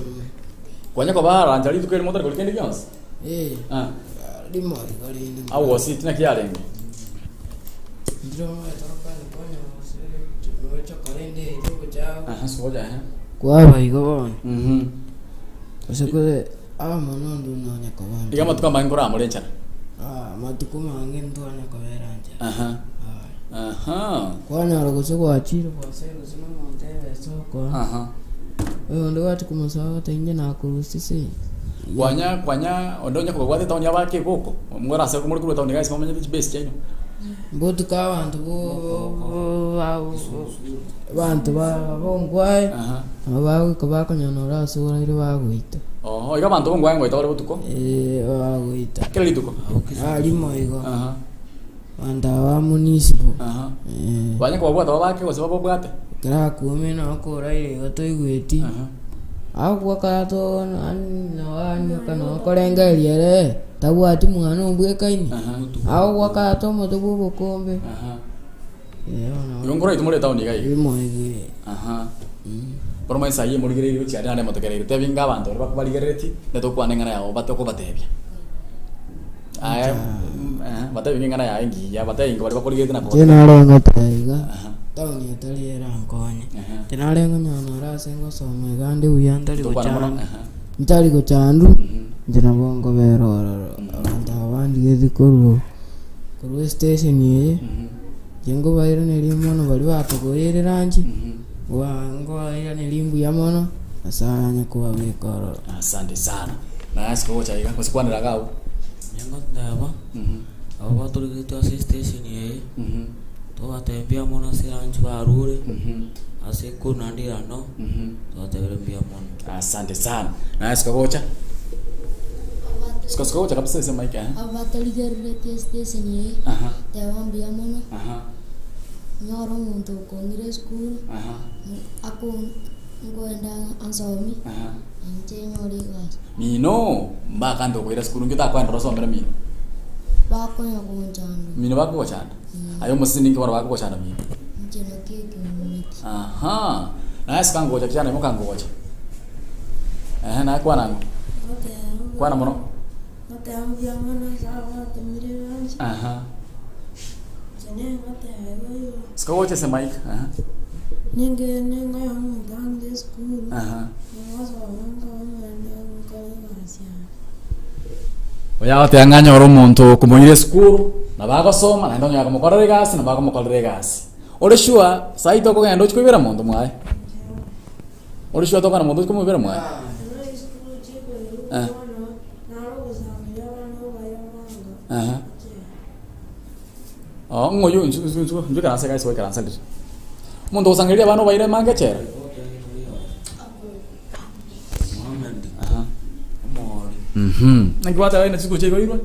kwanya ko bara anjali tukere motor ko kende gyans
limo gari
awo sitina kialenge
drama toka ni konya se chokorende tuko chao
soja
kwa baigo Kose monondo no nyakabanda
igama tukamba ngora amurenchana
matukuma ngendo nyakaberanja kwana rogose kwa chiro kwa sero sino monteve soko ndo watu kumasawa tainje na kurusisi
kwanya ondonya kwa kwate tawnya bake boko ngora se kumuri kuru tawnya guys mamanya base chenyo
mbotu ka bantu bantu bongwai abawe kabako nyanora sura ire bagwita
iga bantu bongwai ngwita bari butuko
bagwita
kele lituko
limo igo anda wa municipal
banya kwa bwata babake bose babwate
kara kume na akora ire gato igweti agwa kato nani kana korenga ire tabwati mwana umbwekaini agwa kato motobu bokombe
yongora itumure tawni gai
limo igi
por mai sai muri gire chi ada motokere te vinga bantu bali gereti neto kwane ngana yao batoko batebya bata vinga ngana ya ingi ya bata ingo bali bakoli gete ko
tena ronga taiga tawni tali era nkonye tena renga nyana rasengo some gande uyandali gochana ntali gochandu ndina bongo beroro anda wandi gezi kuru station ye jengo baira nelimono bali batugoyerera nji wangoira nelimbuya mono asanya kuba bikoro.
Asante sana. Na asikocha ika kusikwanira gawo.
Nyango ndaba. Abo batuligitwa station ye. To atembea mono siranji barure. Asiku nandira no. To atembea mono.
Asante sana. Na asikocha. Sikocha kabisa sema ika.
Abataligerete station ye. Tewambia mono. Nyoro muntu kongire school. Ako ngoenda ansomi. Nchenyori gas.
Mino mbaka ndo kwenda school ngita kwenda rosomera mino.
Bako ya kunchanda.
Mino bako kuchanda. Ayo musiningi wara bako kuchanda mino.
Nchena keke mumiti.
Aha. Na asika ngoja kijana muka ngoja. Na kwa nango.
Okay.
Kwa na mono.
Okay, ambia mwana sawa tumire ranch. Chene ngate hayo.
Sikocha sema Mike.
Ninge mutande school. Mwazo wanga ngasiya.
Oya otenganya oro muntu kumonyire school na bagosoma na ndonyo akamukorera gasi na bagamukorera gasi. Ore sure saito ko gendo chikubira muntu mwae. Ore sure tokana muntu kumubira mwae. Ngoyo nju kana seka iso kana sali. Muntu usangiria bano baire manga chera. Ngiwata wewe nasiku chego irwa?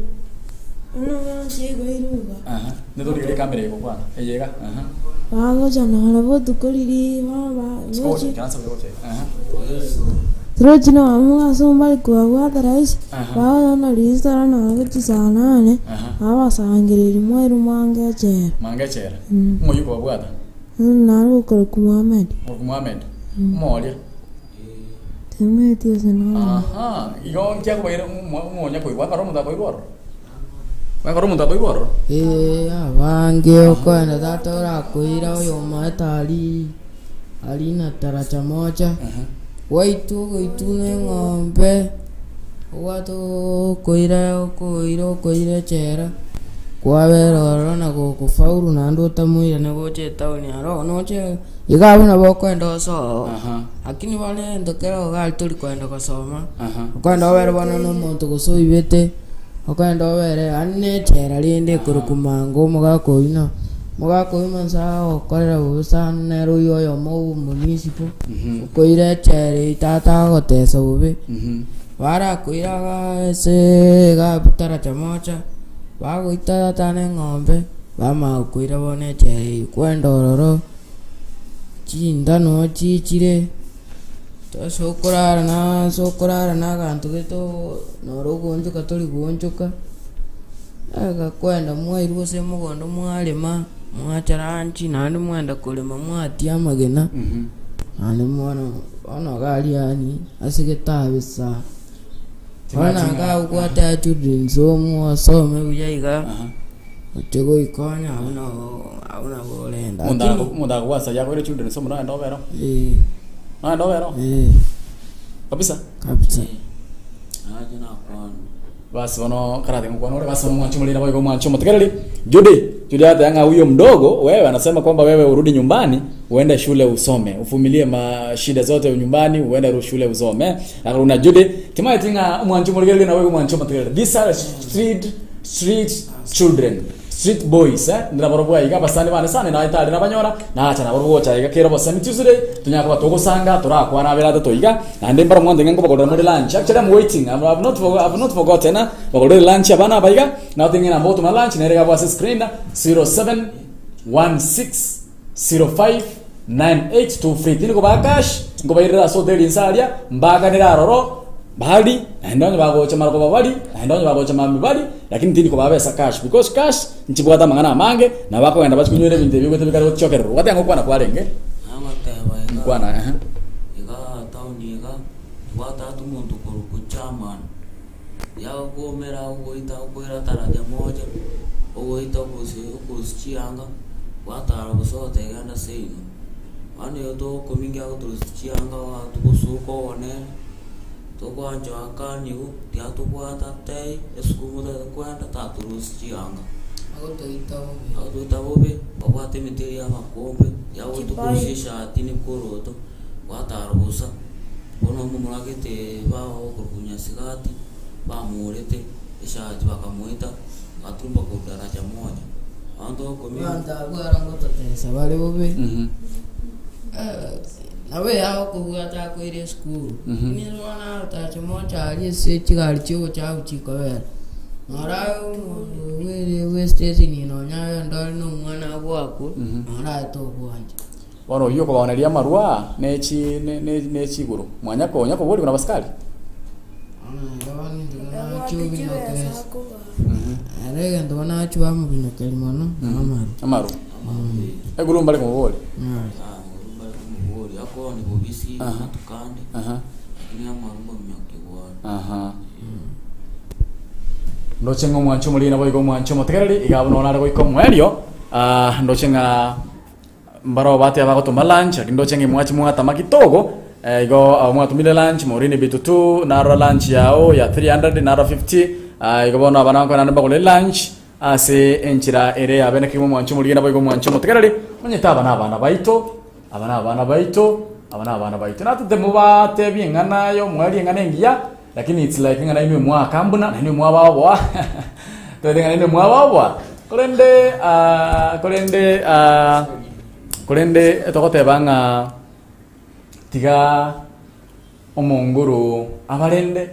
No, chego irwa.
Nedo rile kamera yako kwana. Eyega.
Bago jana harabo tukoliri baba.
Skochi kana sabe koche.
Trojino amuga sombali kwa rais. Bago na lista na ngati sana ne. Aba sangiriri mweru manga chera.
Manga chera. Ngoyo kwa bwata.
Naro ku Muhammad.
Ku Muhammad. Molia.
Temeti sana.
Iyo nkia ko ira monya ko iwa karo munda ko iwa. Wa karo munda ko iwa.
Abange okwana tatora kuira oyo matali alina taracha moja. Waitu goitune ngombe. Wato koira chera. Kwa vero na ko fauru na ndo tamuira na goche tauni aro noche igabona bokwenda so. Lakini wale ndokero gal tuli kwenda kusoma. Kwenda wero bana no muntu kusoibete. Kwenda wero anne chera linde kurukumango mugako ina. Mugako imansa okorera busa nero yoyo mo municipal. Koira chera tata gotesa ube. Wara koira ga se ga putara chamocha. Bago ita tane ngombe bama kuira bone chei kwenda ororo chinda no chichire to sokorara na kantu geto noro gonjo katoli gonjoka aga kwenda mwairu se mugondo mwalema mwacharanchi nandi mwenda kulema mwatia magena ane mwana ono gali yani asigeta bisa wana ga ukwata children so mu so me uyaiga Chego ikonya hauna bolenda.
Munda kuwasa yako ile children so muna ndo vero. Ndo vero. Kabisa.
Aje na kwano.
Basi wano karate mkwano ule basi mwancho mlina boy mwancho mtakeleli. Judy hata yanga huyo mdogo wewe anasema kwamba wewe urudi nyumbani uende shule usome. Uvumilie mashida zote nyumbani uende shule usome. Na una Judy timaye tinga mwancho mlina na wewe mwancho mtakeleli. These are street children. Street boys ndira borobo yiga basane bane sane na itali na banyora na acha na borobo cha yiga kero basane Tuesday tunyaka batoko sanga turakwa na bela to yiga ande mbara mwande ngengo bakoda muri lunch actually I'm waiting I've not forgotten bakoda lunch abana baiga na tingena mboto na lunch na rega bwa screen 0716059823 tini ko bakash ngo bayira so deli insalia mbaga ni raro bali ndonyo bagocha marako babali ndonyo bagocha mami bali lakini tini ko babesa cash because cash nchibwata mangana mange na bako enda bachikunywere binte biko tebikaro chokero wate ngo kwana kwalenge
amateba
kwana
iga tauni iga wata tumuntu koruku chairman ya gomera ugoita ugoira taraja moja ugoita kusichianga wata arabosote ganda seino ane yoto kominga kusichianga watu kusuko one toko anjo akaniu dia toko atate eskumu da kwenda taturusianga Agotoita bobe babwate emiteri y'amakombe yagotokorusisha atini bworoto gwatarubusa bono mumuragete baho kurkunya sigati bamurete ishati bakamwita atumba ku daraja moja ando komia
ndagwara ngototesa bale bobe nawe yaho kuhata ko ile school ni rwana tacho moja alisi chigali chiwo cha uchikobera Marayo we station ino nyayo ndali no mwana wako mara to kwanje
wano yuko baonelia marua nechi nechi guru mwanya ko boli kuna baskali
ndabani ndona chubi no kesi arega ndona chuba mu bino kelimono amaru eguru mbali ko boli
boli ako ni bobisi tukande ni amaru mbamyake bwa
ndochenga mwancho mulina boigo mwancho motegereri igabona onara goiko mwerio ndochenga mbaro bate abagoto lunch ndochenga mwachi mwata makitogo igo mwatumile lunch morini bitutu naro lunch yao ya 300 naro 50 igo bona abana ko namba kule lunch ase enchira ere abene kimo mwancho mulina boigo mwancho motegereri onyeta abana baito natute mubate byengana yo mwali ngana ngiya lakini it's like ngana ime mwa kambuna na ime mwa babwa to ngana ime mwa babwa kolende tokote banga tiga omonguru abalende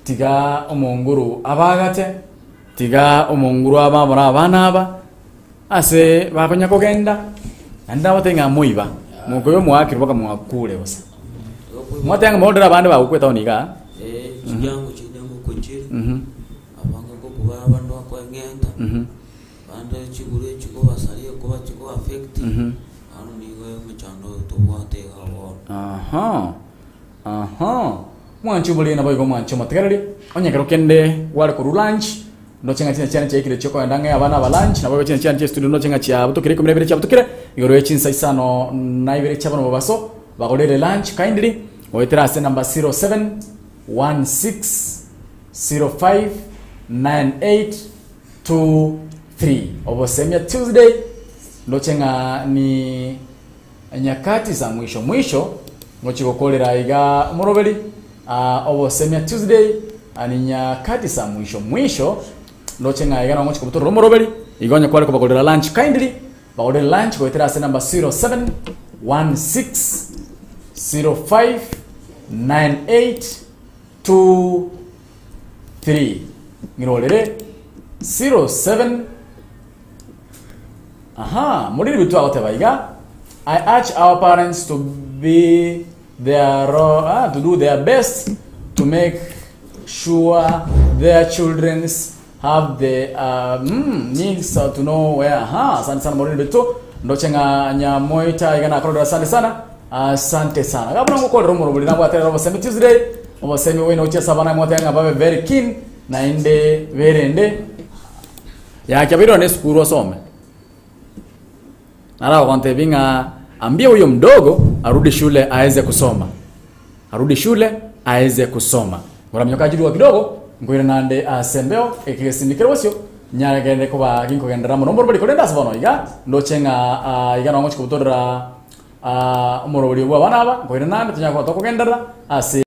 tiga omonguru abagate tiga omonguru ababona abana aba ase bakonya kogenda anda batenga muiba mugoyo mwakiri boka mwakule bose mwatanga modera abandi bagukweta oniga
chijangu kunjiri abanga ko kuba abantu akwengenda banda chigure chiko basariye kuba chiko affect anu nigo mchando to wate
gawo mwancho buli na boygo mwancho mategereri onyekero kende wale ku lunch ndochenga chine chekire chiko ndanga abana ba lunch na boygo chine studio ndochenga cha butukire kumrebere cha butukire igoro yechinsa isano na ibere cha bano babaso bagolere lunch kindly oitera ase number 0716059823 obosemia Tuesday ndochenga ni nyakati za mwisho ngochikokolera iga morobeli obosemia Tuesday ani nyakati za mwisho ndochenga iga ngochikobutoro morobeli igonya kwale kubakolera lunch kindly bagolere lunch oitera ase number 0716059823 ngirolere 07 muri bitu abatebaiga I urge our parents to be to do their best to make sure their children have the needs to know where sana muri bitu ndochenga nyamoita igana akodo asante sana gabona ngokolera umurubuli nabo atera obosemi Tuesday obosemi we no chesa bana mwatanga babe very keen na inde verende ya kabiro ne skuru osome nara kwante binga ambie huyo mdogo arudi shule aweze kusoma ngora myoka jiru kidogo ngoira nande asembeo ekesindikira wasyo nyara gende kuba ginko gendera muno mboro bali kolenda sabono iga ndochenga iga no ngochiko butorera umuro bali bwa bana aba ngoira nande tunyakwa tokogendera ase